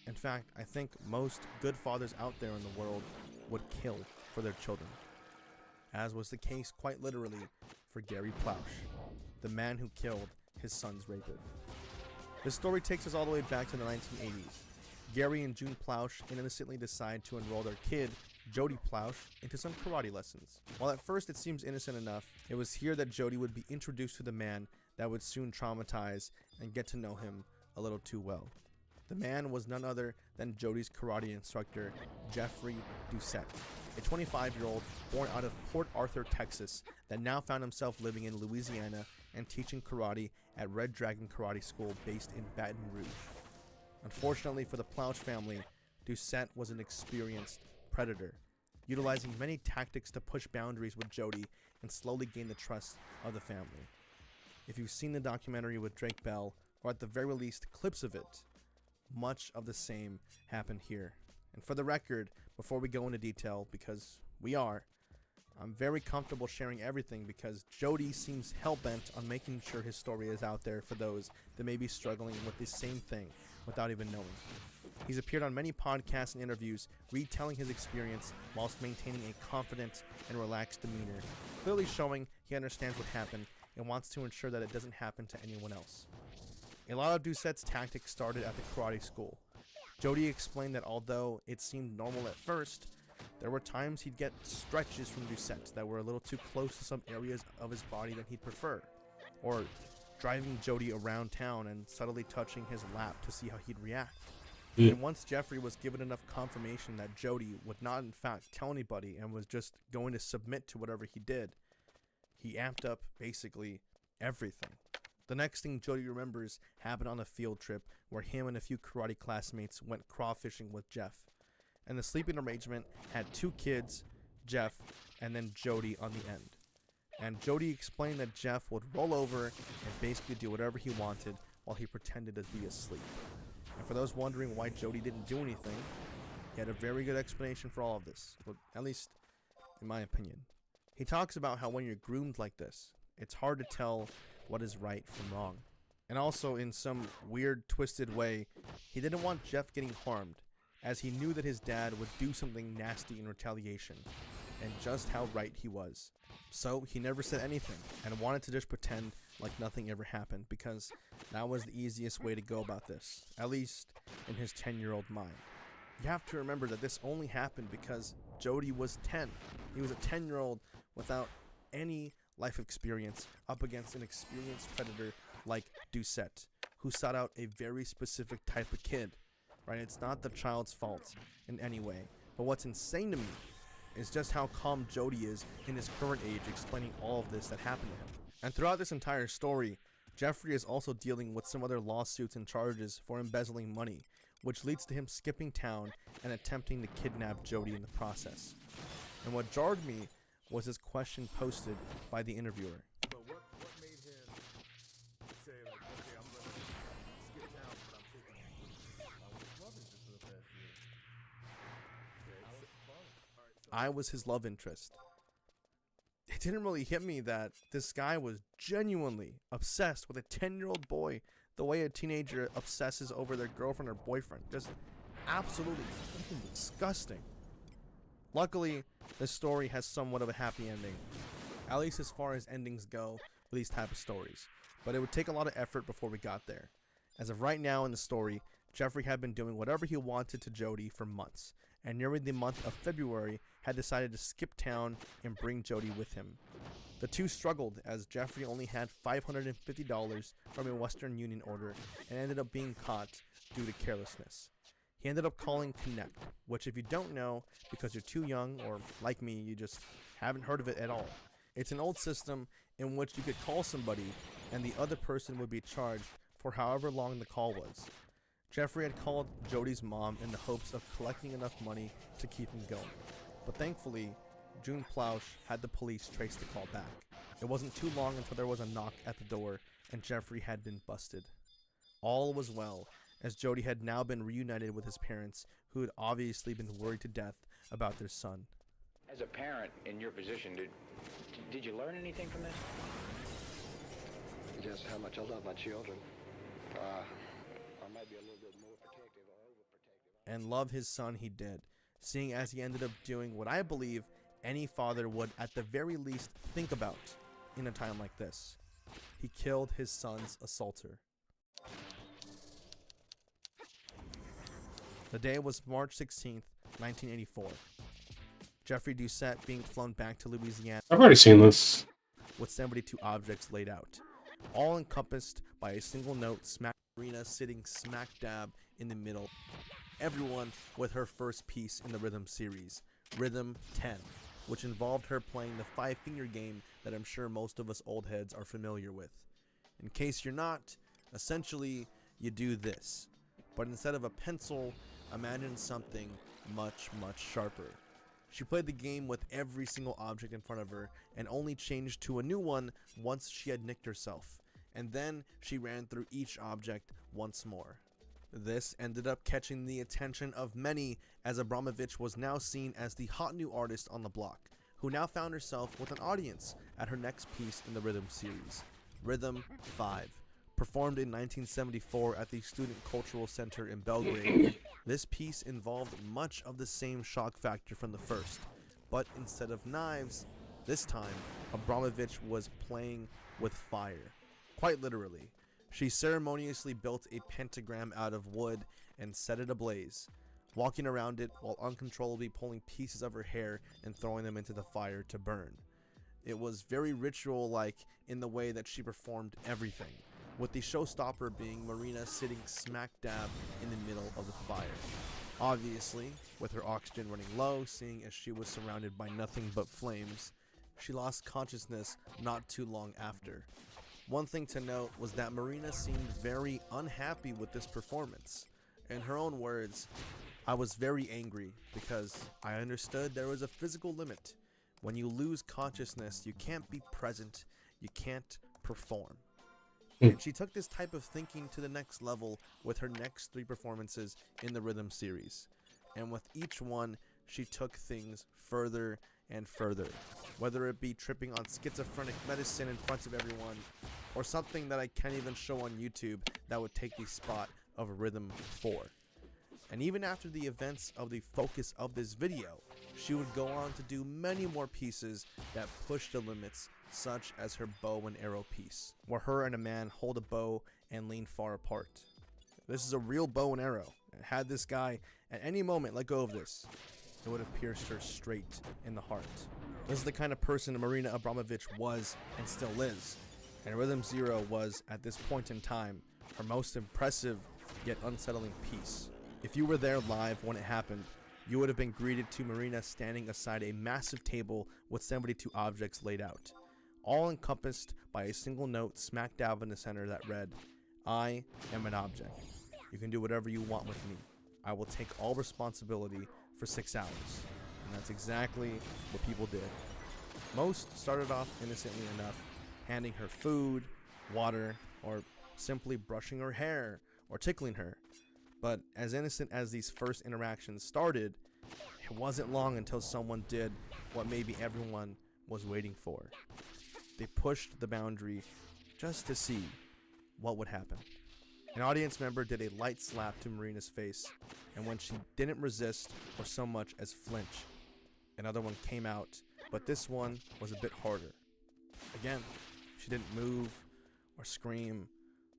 In fact, I think most good fathers out there in the world would kill for their children. As was the case quite literally for Gary Plausch, the man who killed his son's rapist. This story takes us all the way back to the 1980s. Gary and June Plausch innocently decide to enroll their kid, Jody Plausch, into some karate lessons. While at first it seems innocent enough, it was here that Jody would be introduced to the man that would soon traumatize and get to know him a little too well. The man was none other than Jody's karate instructor, Jeffrey Doucette, a 25-year-old born out of Port Arthur, Texas, that now found himself living in Louisiana and teaching karate at Red Dragon Karate School based in Baton Rouge. Unfortunately for the Plausch family, Doucette was an experienced predator, utilizing many tactics to push boundaries with Jody and slowly gain the trust of the family. If you've seen the documentary with Drake Bell, or at the very least clips of it, much of the same happened here. And for the record, before we go into detail, because I'm very comfortable sharing everything because Jody seems hell-bent on making sure his story is out there for those that may be struggling with the same thing without even knowing. He's appeared on many podcasts and interviews, retelling his experience whilst maintaining a confident and relaxed demeanor, clearly showing he understands what happened and wants to ensure that it doesn't happen to anyone else. A lot of Doucette's tactics started at the karate school. Jody explained that although it seemed normal at first, there were times he'd get stretches from Doucette that were a little too close to some areas of his body that he'd prefer, or driving Jody around town and subtly touching his lap to see how he'd react. And once Jeffrey was given enough confirmation that Jody would not in fact tell anybody and was just going to submit to whatever he did, he amped up basically everything. The next thing Jody remembers happened on a field trip where him and a few karate classmates went crawfishing with Jeff. And the sleeping arrangement had 2 kids, Jeff, and then Jody on the end. And Jody explained that Jeff would roll over and basically do whatever he wanted while he pretended to be asleep. And for those wondering why Jody didn't do anything, he had a very good explanation for all of this, at least in my opinion. He talks about how when you're groomed like this, it's hard to tell what is right from wrong. And also, in some weird, twisted way, he didn't want Jeff getting harmed, as he knew that his dad would do something nasty in retaliation, and just how right he was. So he never said anything, and wanted to just pretend like nothing ever happened, because that was the easiest way to go about this, at least in his 10-year-old mind. You have to remember that this only happened because Jody was 10. He was a 10-year-old without any life experience up against an experienced predator like Doucette, who sought out a very specific type of kid. Right? It's not the child's fault in any way. But what's insane to me is just how calm Jody is in his current age, explaining all of this that happened to him. And throughout this entire story, Jeffrey is also dealing with some other lawsuits and charges for embezzling money, which leads to him skipping town and attempting to kidnap Jody in the process. And what jarred me was his question posted by the interviewer. So what made him I was his love interest. It didn't really hit me that this guy was genuinely obsessed with a 10-year-old boy the way a teenager obsesses over their girlfriend or boyfriend. Just absolutely fucking disgusting. Luckily, this story has somewhat of a happy ending, at least as far as endings go with these type of stories, but it would take a lot of effort before we got there. As of right now in the story, Jeffrey had been doing whatever he wanted to Jody for months, and nearing the month of February had decided to skip town and bring Jody with him. The two struggled as Jeffrey only had $550 from a Western Union order and ended up being caught due to carelessness. He ended up calling Connect, which if you don't know because you're too young or like me, you just haven't heard of it at all. It's an old system in which you could call somebody and the other person would be charged for however long the call was. Jeffrey had called Jody's mom in the hopes of collecting enough money to keep him going, but thankfully, June Plausch had the police trace the call back. It wasn't too long until there was a knock at the door and Jeffrey had been busted. All was well, as Jody had now been reunited with his parents, who had obviously been worried to death about their son. As a parent in your position, did you learn anything from this? Just how much I love my children. I might be a little bit more protective or overprotective. And love his son he did, seeing as he ended up doing what I believe any father would at the very least think about in a time like this. He killed his son's assaulter. The day was March 16th, 1984. Jeffrey Doucette being flown back to Louisiana. I've already seen this. With 72 objects laid out, all encompassed by a single note, Marina sitting smack dab in the middle. Everyone with her first piece in the Rhythm series, Rhythm 10, which involved her playing the 5-finger game that I'm sure most of us old heads are familiar with. In case you're not, essentially you do this, but instead of a pencil, imagine something much, much sharper. She played the game with every single object in front of her and only changed to a new one once she had nicked herself, and then she ran through each object once more. This ended up catching the attention of many, as Abramovich was now seen as the hot new artist on the block, who now found herself with an audience at her next piece in the Rhythm series, Rhythm 5. Performed in 1974 at the Student Cultural Center in Belgrade, this piece involved much of the same shock factor from the first, but instead of knives, this time Abramovich was playing with fire. Quite literally. She ceremoniously built a pentagram out of wood and set it ablaze, walking around it while uncontrollably pulling pieces of her hair and throwing them into the fire to burn. It was very ritual-like in the way that she performed everything, with the showstopper being Marina sitting smack dab in the middle of the fire. Obviously, with her oxygen running low, seeing as she was surrounded by nothing but flames, she lost consciousness not too long after. One thing to note was that Marina seemed very unhappy with this performance. In her own words, "I was very angry because I understood there was a physical limit. When you lose consciousness, you can't be present, you can't perform." And she took this type of thinking to the next level with her next 3 performances in the Rhythm series. And with each one, she took things further and further, whether it be tripping on schizophrenic medicine in front of everyone, or something that I can't even show on YouTube that would take the spot of Rhythm 4. And even after the events of the focus of this video, she would go on to do many more pieces that pushed the limits, such as her bow and arrow piece, where her and a man hold a bow and lean far apart. This is a real bow and arrow, and had this guy at any moment let go of this, it would have pierced her straight in the heart. This is the kind of person Marina Abramovich was and still is, and Rhythm 0 was, at this point in time, her most impressive yet unsettling piece. If you were there live when it happened, you would have been greeted to Marina standing aside a massive table with 72 objects laid out, all encompassed by a single note smack dab in the center that read, "I am an object. You can do whatever you want with me. I will take all responsibility for 6 hours." And that's exactly what people did. Most started off innocently enough, handing her food, water, or simply brushing her hair or tickling her. But as innocent as these first interactions started, It wasn't long until someone did what maybe everyone was waiting for. They pushed the boundary just to see what would happen. An audience member did a light slap to Marina's face, and when she didn't resist or so much as flinch, another one came out, but this one was a bit harder. Again, she didn't move or scream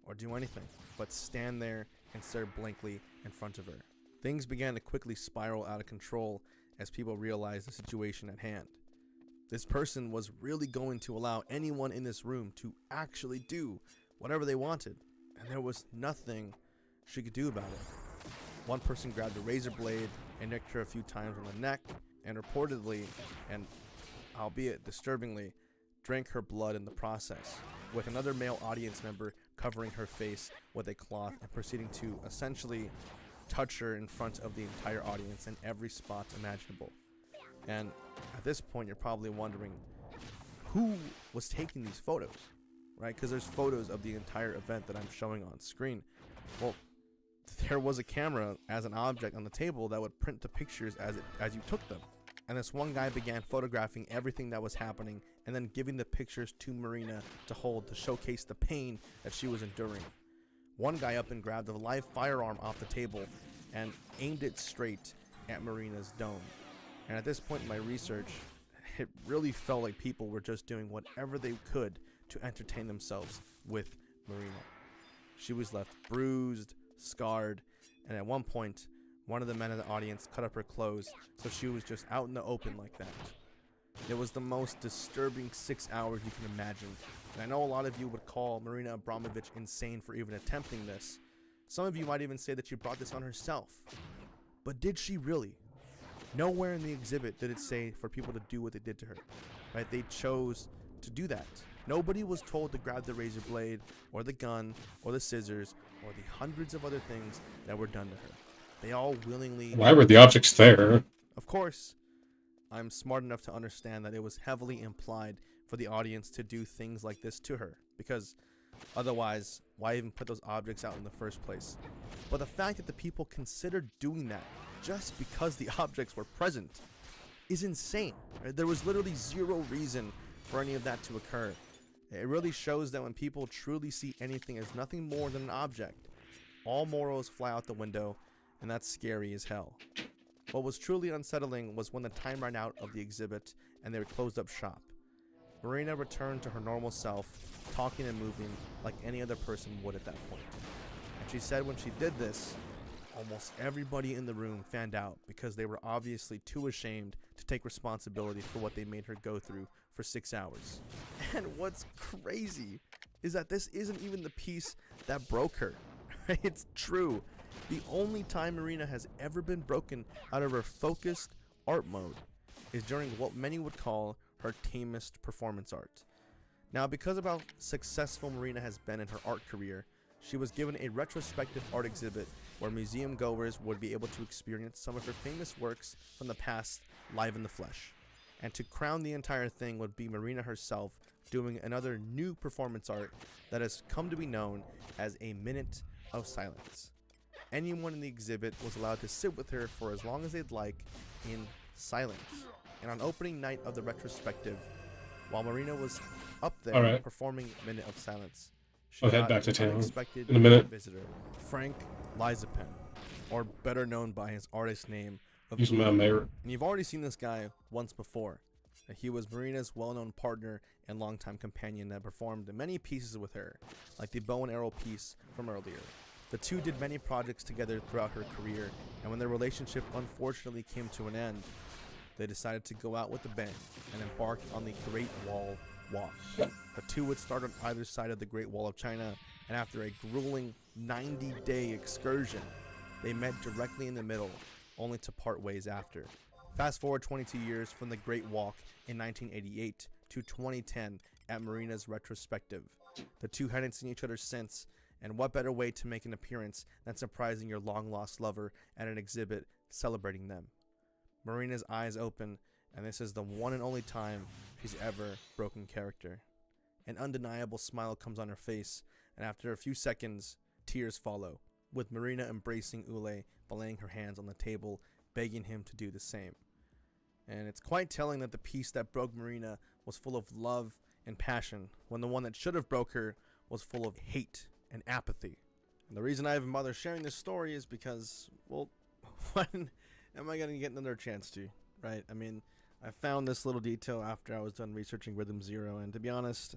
or do anything, but stand there and stare blankly in front of her. Things began to quickly spiral out of control as people realized the situation at hand. This person was really going to allow anyone in this room to actually do whatever they wanted, and there was nothing she could do about it. One person grabbed a razor blade and nicked her a few times on the neck, and reportedly, and albeit disturbingly, drank her blood in the process, with another male audience member covering her face with a cloth and proceeding to essentially touch her in front of the entire audience in every spot imaginable. And at this point, you're probably wondering who was taking these photos, right? Because there's photos of the entire event that I'm showing on screen. Well, there was a camera as an object on the table that would print the pictures as you took them. And this one guy began photographing everything that was happening and then giving the pictures to Marina to hold to showcase the pain that she was enduring. One guy up and grabbed a live firearm off the table and aimed it straight at Marina's dome. And at this point in my research, it really felt like people were just doing whatever they could to entertain themselves with Marina. She was left bruised, scarred, and at one point, one of the men in the audience cut up her clothes, so she was just out in the open like that. It was the most disturbing 6 hours you can imagine, and I know a lot of you would call Marina Abramovich insane for even attempting this. Some of you might even say that she brought this on herself. But did she really? Nowhere in the exhibit did it say for people to do what they did to her, right? They chose to do that. Nobody was told to grab the razor blade, or the gun, or the scissors, or the hundreds of other things that were done to her. They all willingly... Why were the objects there? Of course, I'm smart enough to understand that it was heavily implied for the audience to do things like this to her, because otherwise, why even put those objects out in the first place? But the fact that the people considered doing that just because the objects were present is insane. Right? There was literally zero reason for any of that to occur. It really shows that when people truly see anything as nothing more than an object, all morals fly out the window, and that's scary as hell. What was truly unsettling was when the time ran out of the exhibit and they closed up shop. Marina returned to her normal self, talking and moving like any other person would at that point. And she said when she did this, almost everybody in the room fanned out because they were obviously too ashamed to take responsibility for what they made her go through for 6 hours. And what's crazy is that this isn't even the piece that broke her. It's true. The only time Marina has ever been broken out of her focused art mode is during what many would call her tamest performance art. Now, because of how successful Marina has been in her art career, she was given a retrospective art exhibit where museum goers would be able to experience some of her famous works from the past live in the flesh. And to crown the entire thing would be Marina herself doing another new performance art that has come to be known as a minute of silence. Anyone in the exhibit was allowed to sit with her for as long as they'd like in silence. And on opening night of the retrospective, while Marina was up there performing Minute of Silence, she I'll got head back to an town unexpected in a minute. visitor, Frank Lizapen, or better known by his artist name of He's my mayor. And you've already seen this guy once before. He was Marina's well-known partner and longtime companion that performed many pieces with her, like the bow and arrow piece from earlier. The two did many projects together throughout her career, and when their relationship unfortunately came to an end, they decided to go out with a bang and embark on the Great Wall Walk. The two would start on either side of the Great Wall of China, and after a grueling 90-day excursion, they met directly in the middle, only to part ways after. Fast forward 22 years from the Great Walk in 1988 to 2010 at Marina's retrospective. The two hadn't seen each other since, and what better way to make an appearance than surprising your long-lost lover at an exhibit celebrating them. Marina's eyes open, and this is the one and only time she's ever broken character. An undeniable smile comes on her face, and after a few seconds, tears follow, with Marina embracing Ule, by laying her hands on the table, begging him to do the same. And it's quite telling that the piece that broke Marina was full of love and passion, when the one that should have broke her was full of hate and apathy. And the reason I haven't bothered sharing this story is because, well, when am I going to get another chance to, right? I mean, I found this little detail after I was done researching Rhythm Zero, and to be honest,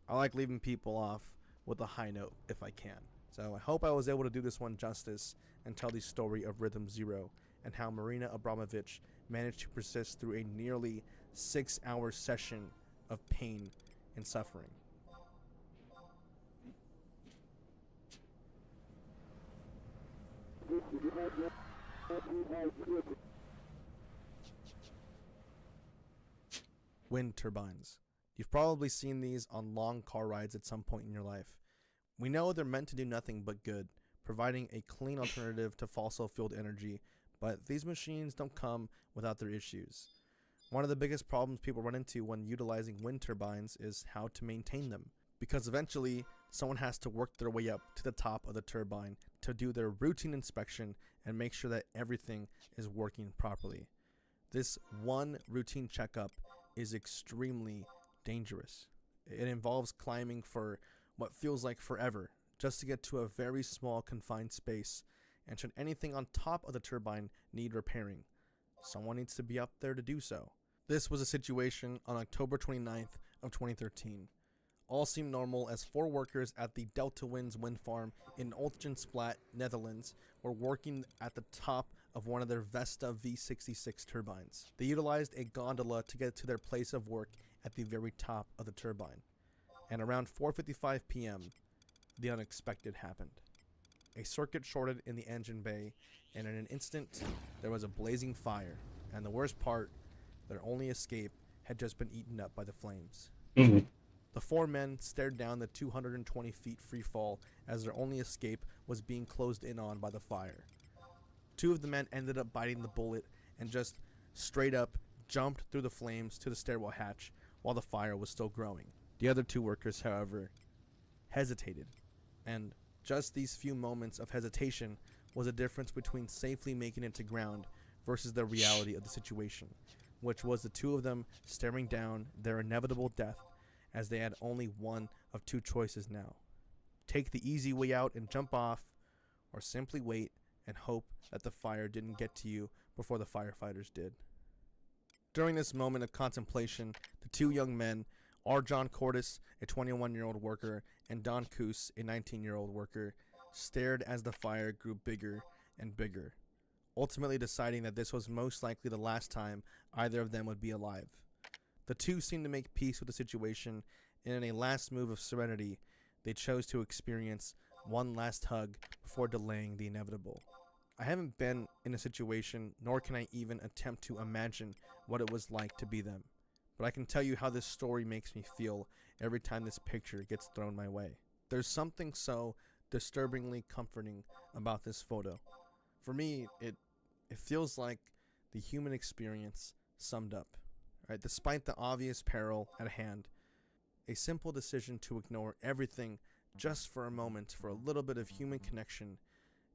I like leaving people off with a high note if I can. So I hope I was able to do this one justice and tell the story of Rhythm Zero and how Marina Abramovich managed to persist through a nearly 6-hour session of pain and suffering. Wind turbines. You've probably seen these on long car rides at some point in your life. We know they're meant to do nothing but good, providing a clean alternative to fossil-fueled energy, but these machines don't come without their issues. One of the biggest problems people run into when utilizing wind turbines is how to maintain them, because eventually someone has to work their way up to the top of the turbine to do their routine inspection and make sure that everything is working properly. This one routine checkup is extremely dangerous. It involves climbing for what feels like forever just to get to a very small confined space, and should anything on top of the turbine need repairing, someone needs to be up there to do so. This was a situation on October 29th of 2013. All seemed normal as 4 workers at the Delta Winds wind farm in Oltgensplat, Netherlands, were working at the top of one of their Vesta V66 turbines. They utilized a gondola to get to their place of work at the very top of the turbine. And around 4:55 p.m., the unexpected happened. A circuit shorted in the engine bay, and in an instant, there was a blazing fire, and the worst part, their only escape had just been eaten up by the flames. The 4 men stared down the 220 feet free fall as their only escape was being closed in on by the fire. 2 of the men ended up biting the bullet and just straight up jumped through the flames to the stairwell hatch while the fire was still growing. The other 2 workers, however, hesitated, and just these few moments of hesitation was a difference between safely making it to ground versus the reality of the situation, which was the 2 of them staring down their inevitable death, as they had only one of 2 choices now. Take the easy way out and jump off, or simply wait and hope that the fire didn't get to you before the firefighters did. During this moment of contemplation, the 2 young men, Arjan Cordes, a 21-year-old worker, and Don Koos, a 19-year-old worker, stared as the fire grew bigger and bigger, ultimately deciding that this was most likely the last time either of them would be alive. The 2 seemed to make peace with the situation, and in a last move of serenity, they chose to experience one last hug before delaying the inevitable. I haven't been in a situation, nor can I even attempt to imagine what it was like to be them, but I can tell you how this story makes me feel every time this picture gets thrown my way. There's something so disturbingly comforting about this photo. For me, it feels like the human experience summed up. Right? Despite the obvious peril at hand, a simple decision to ignore everything just for a moment for a little bit of human connection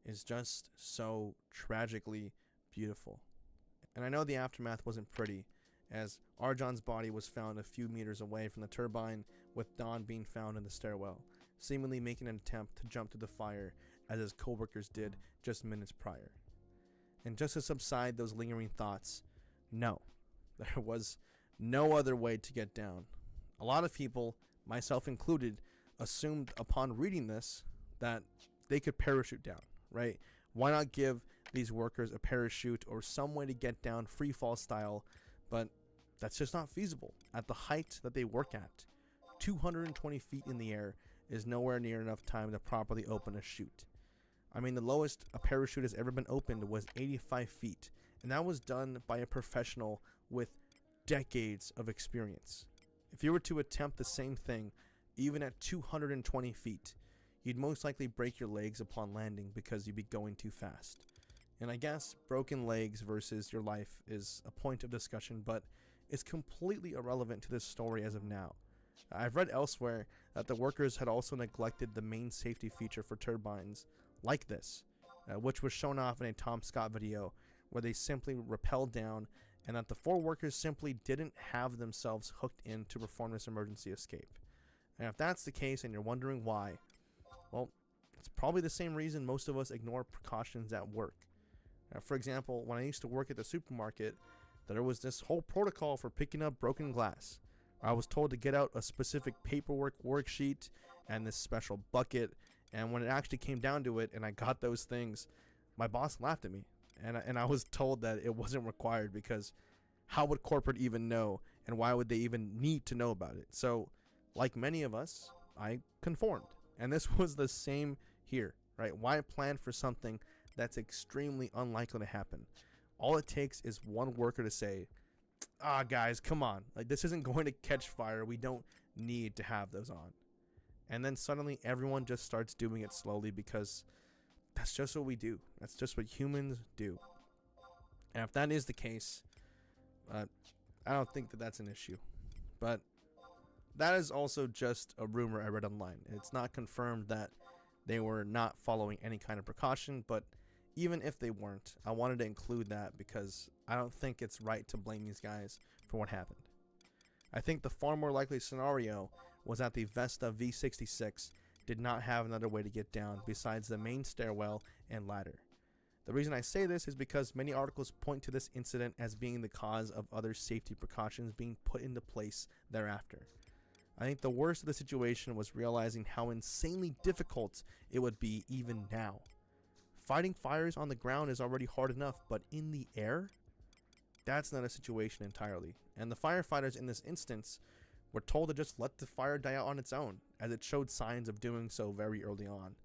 is just so tragically beautiful. And I know the aftermath wasn't pretty, as Arjan's body was found a few meters away from the turbine, with Don being found in the stairwell, seemingly making an attempt to jump to the fire as his co-workers did just minutes prior. And just to subside those lingering thoughts, no, there was no other way to get down. A lot of people, myself included, assumed upon reading this that they could parachute down, right? Why not give these workers a parachute or some way to get down free fall style? But that's just not feasible. At the height that they work at, 220 feet in the air is nowhere near enough time to properly open a chute. I mean, the lowest a parachute has ever been opened was 85 feet, and that was done by a professional with decades of experience. If you were to attempt the same thing, even at 220 feet, you'd most likely break your legs upon landing because you'd be going too fast. And I guess broken legs versus your life is a point of discussion, but it's completely irrelevant to this story as of now. I've read elsewhere that the workers had also neglected the main safety feature for turbines like this, which was shown off in a Tom Scott video where they simply rappelled down and that the 4 workers simply didn't have themselves hooked in to perform this emergency escape. And if that's the case and you're wondering why, well, it's probably the same reason most of us ignore precautions at work. For example, when I used to work at the supermarket, there was this whole protocol for picking up broken glass. I was told to get out a specific paperwork worksheet and this special bucket, and when it actually came down to it and I got those things, my boss laughed at me, and I was told that it wasn't required because how would corporate even know, and why would they even need to know about it? So, like many of us, I conformed, and this was the same here, right? Why plan for something that's extremely unlikely to happen? All it takes is one worker to say, guys, come on, like this isn't going to catch fire, we don't need to have those on. And then suddenly everyone just starts doing it slowly because that's just what we do. That's just what humans do. And if that is the case, I don't think that that's an issue. But that is also just a rumor I read online. It's not confirmed that they were not following any kind of precaution, but even if they weren't, I wanted to include that because I don't think it's right to blame these guys for what happened. I think the far more likely scenario was that the Vesta V66 did not have another way to get down besides the main stairwell and ladder. The reason I say this is because many articles point to this incident as being the cause of other safety precautions being put into place thereafter. I think the worst of the situation was realizing how insanely difficult it would be even now. Fighting fires on the ground is already hard enough, but in the air? That's not a situation entirely. And the firefighters in this instance were told to just let the fire die out on its own, as it showed signs of doing so very early on.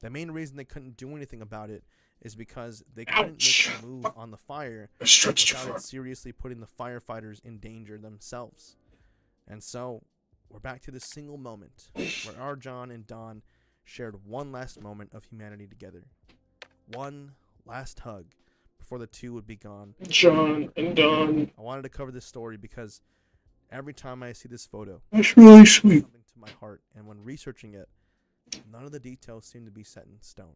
The main reason they couldn't do anything about it is because they couldn't make a move on the fire without it seriously putting the firefighters in danger themselves. And so, we're back to this single moment where our John and Don shared one last moment of humanity together. One last hug before the two would be gone. John and Don. I wanted to cover this story because every time I see this photo, that's really sweet. Something to my heart, and when researching it, none of the details seem to be set in stone.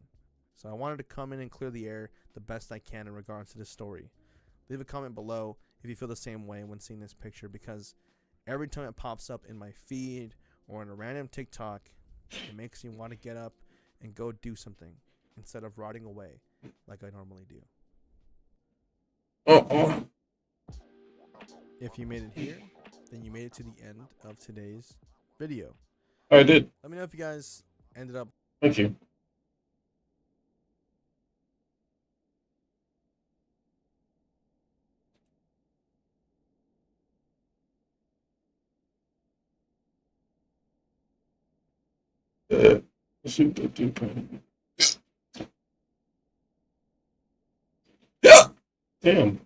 So I wanted to come in and clear the air the best I can in regards to this story. Leave a comment below if you feel the same way when seeing this picture, because every time it pops up in my feed or in a random TikTok, it makes me want to get up and go do something instead of rotting away like I normally do. If you made it here, then you made it to the end of today's video. I did. Let me know if you guys ended up. Thank you. Super duper. Damn.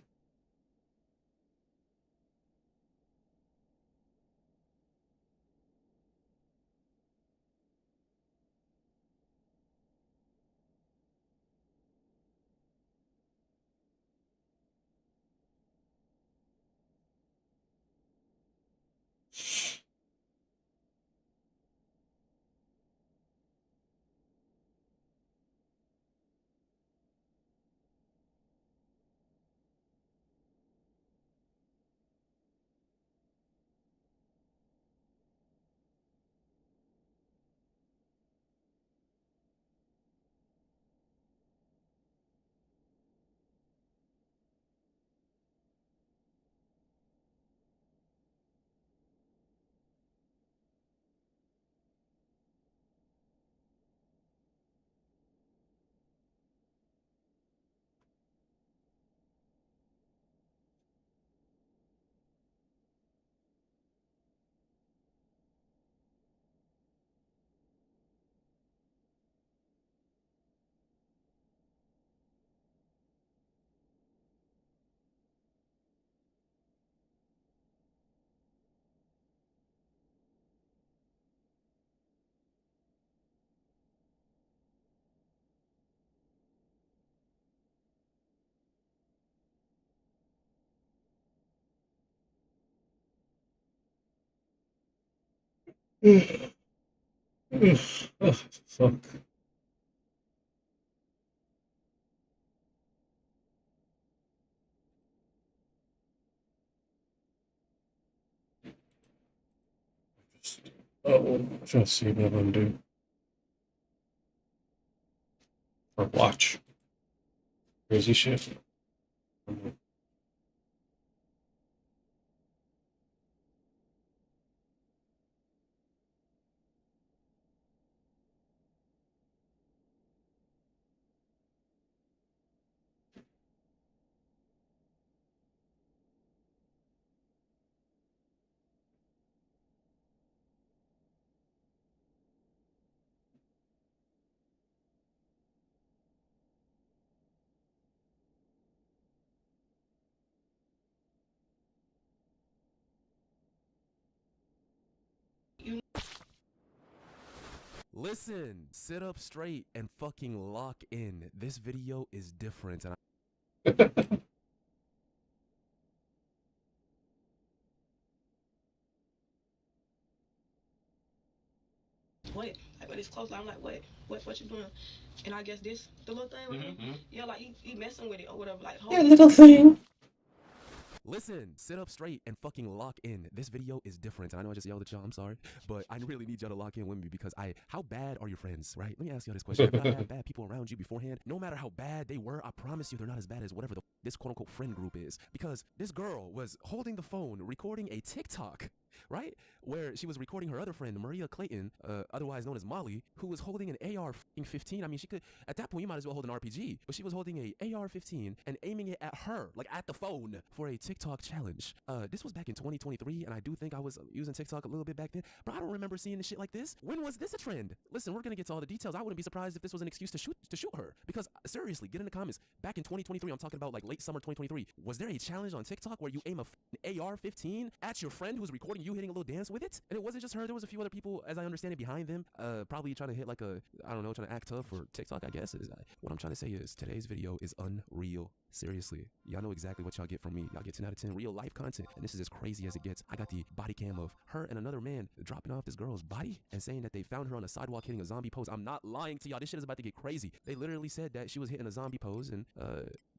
Fuck. Oh, I'm trying to see what I'm gonna do. Or watch. Crazy shit. Listen, sit up straight and fucking lock in. This video is different, and What? Like when it's close, I'm like, what you doing? And I guess this the little thing with him. Yeah, like he messing with it or whatever. Like, Yeah, little thing. listen, sit up straight and fucking lock in. This video is different, and I know I just yelled at y'all, I'm sorry, but I really need y'all to lock in with me because how bad are your friends, right? Let me ask y'all this question. Have y'all had bad people around you beforehand? No matter how bad they were, I promise you they're not as bad as whatever this quote-unquote friend group is. Because this girl was holding the phone, recording a TikTok, right? Where she was recording her other friend, Maria Clayton, otherwise known as Molly, who was holding an AR-15. I mean, she could, at that point, you might as well hold an RPG, but she was holding a AR-15 and aiming it at her, like at the phone, for a TikTok challenge. This was back in 2023, and I do think I was using TikTok a little bit back then, but I don't remember seeing this shit like this. When was this a trend? Listen, we're gonna get to all the details. I wouldn't be surprised if this was an excuse to shoot her, because seriously, get in the comments. Back in 2023, I'm talking about like late summer 2023, was there a challenge on TikTok where you aim an AR-15 at your friend who's recording you hitting a little dance with it? And it wasn't just her, there was a few other people, as I understand it, behind them, probably trying to hit like a, I don't know, trying to act tough for TikTok, I guess. What I'm trying to say is, today's video is unreal. Seriously, y'all know exactly what y'all get from me. Y'all get 10 out of 10 real life content, and this is as crazy as it gets. I got the body cam of her and another man dropping off this girl's body and saying that they found her on a sidewalk hitting a zombie pose. I'm not lying to y'all. This shit is about to get crazy. They literally said that she was hitting a zombie pose, and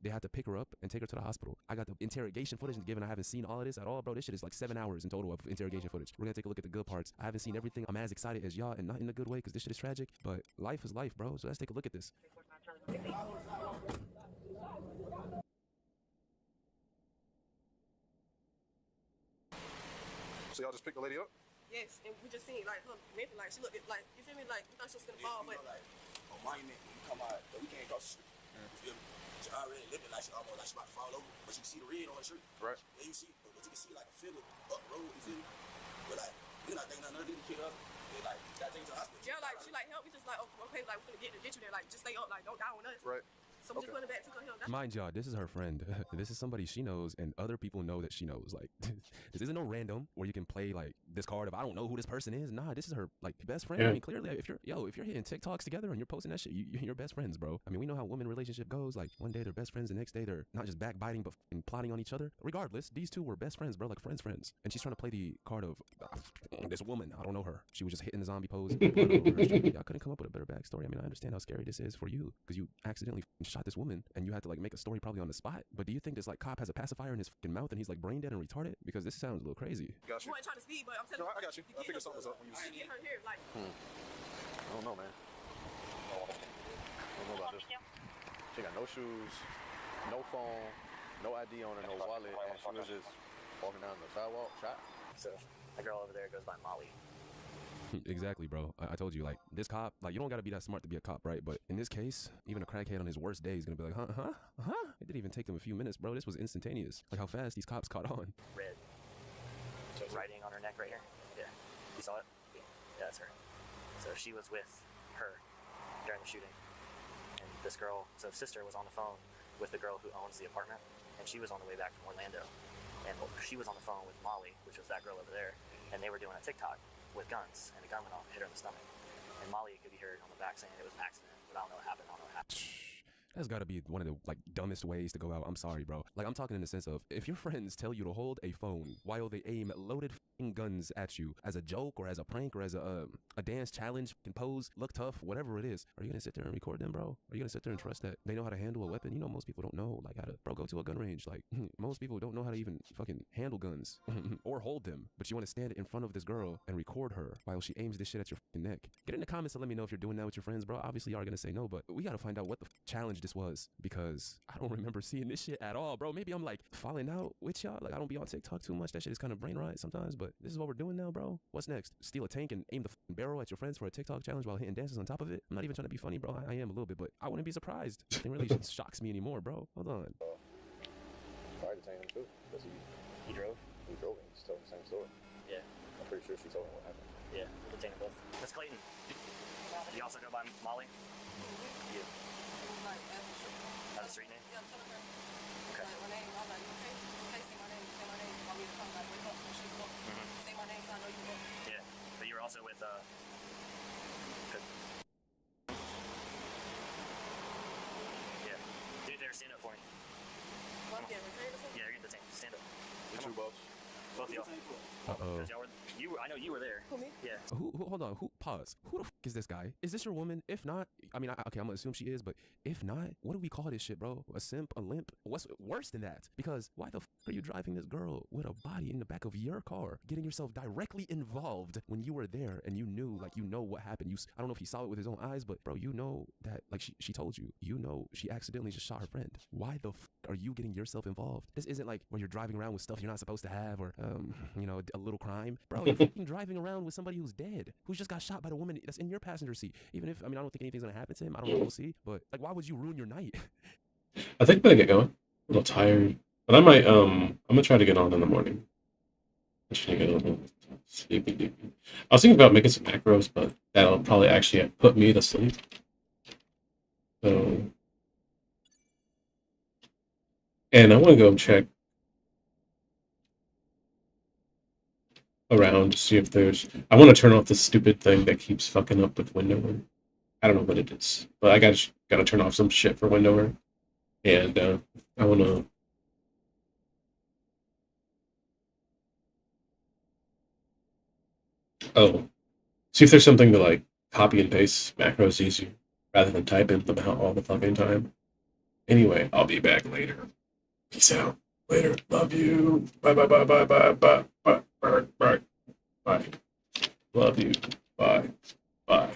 they had to pick her up and take her to the hospital. I got the interrogation footage, and given I haven't seen all of this at all, bro, this shit is like 7 hours in total of interrogation footage. We're gonna take a look at the good parts. I haven't seen everything. I'm as excited as y'all, and not in a good way, because this shit is tragic, but life is life, bro. So let's take a look at this. So y'all just picked the lady up? Yes, and we just seen like her mental, like she looked like, you feel me, like we thought she was gonna fall, but like on Monument when you come out, but we can't cross the street. You feel me? She already looking like she almost like she about to fall over, but you can see the red on the street. Right. And you see, but you can see like a figure up road. You feel me? But like we not thinking nothing. They pick her up. They like got taken to the hospital. yeah, like she like help. We just like, oh, okay, like we're gonna get you there. Like just stay up, like don't die on us. Right. So we just went back, took her here. Mind y'all, this is her friend. This is somebody she knows, and other people know that she knows. Like, this isn't no random where you can play like this card of I don't know who this person is. Nah, this is her like best friend. Yeah. I mean, clearly, if you're hitting TikToks together and you're posting that shit, you're best friends, bro. I mean, we know how women relationship goes. Like, one day they're best friends, the next day they're not just backbiting but plotting on each other. Regardless, these two were best friends, bro. Like friends. And she's trying to play the card of this woman. I don't know her. She was just hitting the zombie pose. And blood all over her street. Y'all couldn't come up with a better backstory. I mean, I understand how scary this is for you because you accidentally shot this woman and you had to like make a story probably on the spot. But do you think this like cop has a pacifier in his fucking mouth and he's like brain dead and retarded? Because this sounds a little crazy. Got you. You weren't trying to speed, but I'm telling No, you. I got you. I figured something was up when you Get her here, like. I don't know, man. I don't know about this. She got no shoes, no phone, no ID on her, no wallet, and she was just walking down the sidewalk, shot. So that girl over there goes by Molly. Exactly, bro. I told you, like, this cop, like, you don't gotta be that smart to be a cop, right? But in this case, even a crackhead on his worst day is gonna be like, huh? It didn't even take them a few minutes, bro. This was instantaneous. Like, how fast these cops caught on. Red. So writing on her neck right here? Yeah. You saw it? Yeah, that's her. So she was with her during the shooting. And this girl, so sister was on the phone with the girl who owns the apartment, and she was on the way back from Orlando. And she was on the phone with Molly, which was that girl over there, and they were doing a TikTok with guns, and a gun went off, hit her in the stomach. And Molly could be heard on the back saying it was an accident, but I don't know what happened. That's gotta be one of the like dumbest ways to go out. I'm sorry, bro. Like, I'm talking in the sense of if your friends tell you to hold a phone while they aim loaded guns at you as a joke or as a prank or as a dance challenge, can pose, look tough, whatever it is, are you gonna sit there and record them, bro? Are you gonna sit there and trust that they know how to handle a weapon? You know, most people don't know like how to, bro, go to a gun range. Like most people don't know how to even fucking handle guns or hold them. But you want to stand in front of this girl and record her while she aims this shit at your fucking neck. Get in the comments and let me know if you're doing that with your friends, bro. Obviously, y'all are gonna say no, but we gotta find out what the challenge this was, because I don't remember seeing this shit at all, bro. Maybe I'm like falling out with y'all. Like I don't be on TikTok too much. That shit is kind of brain rot sometimes, but this is what we're doing now, bro. What's next? Steal a tank and aim the barrel at your friends for a TikTok challenge while hitting dances on top of it? I'm not even trying to be funny, bro. I am a little bit, but I wouldn't be surprised. Nothing really shocks me anymore, bro. Hold on. I detained him too. Because he drove? He drove and he's telling the same story. Yeah. I'm pretty sure she told him what happened. Yeah, we'll detain them both. Miss Clayton, do you also go by Molly? You. That's a street name? Yeah, tell her. Okay. Like, my name, I'm like, okay, say my name, want me to come, like, wake up, when she go. Say my name so I know you up. Yeah, but you were also with, good. Yeah. Do it there, stand up for me. Come on. Yeah, you're getting detained. Stand up. Which two, boss? Both of y'all. Uh-oh. I know you were there. Who, me? Yeah. Who, hold on, pause. Who the f is this guy? Is this your woman? If not, I mean, okay, I'm gonna assume she is, but if not, what do we call this shit, bro? A simp, a limp? What's worse than that? Because why the f are you driving this girl with a body in the back of your car, getting yourself directly involved when you were there and you knew, like, you know what happened? I don't know if he saw it with his own eyes, but bro, you know that, like, she told you, you know, she accidentally just shot her friend. Why the f are you getting yourself involved? This isn't like where you're driving around with stuff you're not supposed to have, or, you know, a little crime. Bro, you're fucking driving around with somebody who's dead, who's just got shot by the woman that's in your passenger seat. Even if, I mean, I don't think anything's gonna happen to him. I don't know, we'll see. But, like, why would you ruin your night? I think I'm gonna get going. A little tired. But I might, I'm gonna try to get on in the morning. I'm just gonna get a little sleepy. I was thinking about making some macros, but that'll probably actually put me to sleep. So, and I want to go check around to see if there's. I want to turn off this stupid thing that keeps fucking up with Windower. I don't know what it is, but I gotta turn off some shit for Windower, and I want to. Oh, see if there's something to like copy and paste macros easier rather than type in them out all the fucking time. Anyway, I'll be back later. Peace out. Later. Love you. Bye bye bye bye bye bye bye bye bye bye. Love you. Bye. Bye.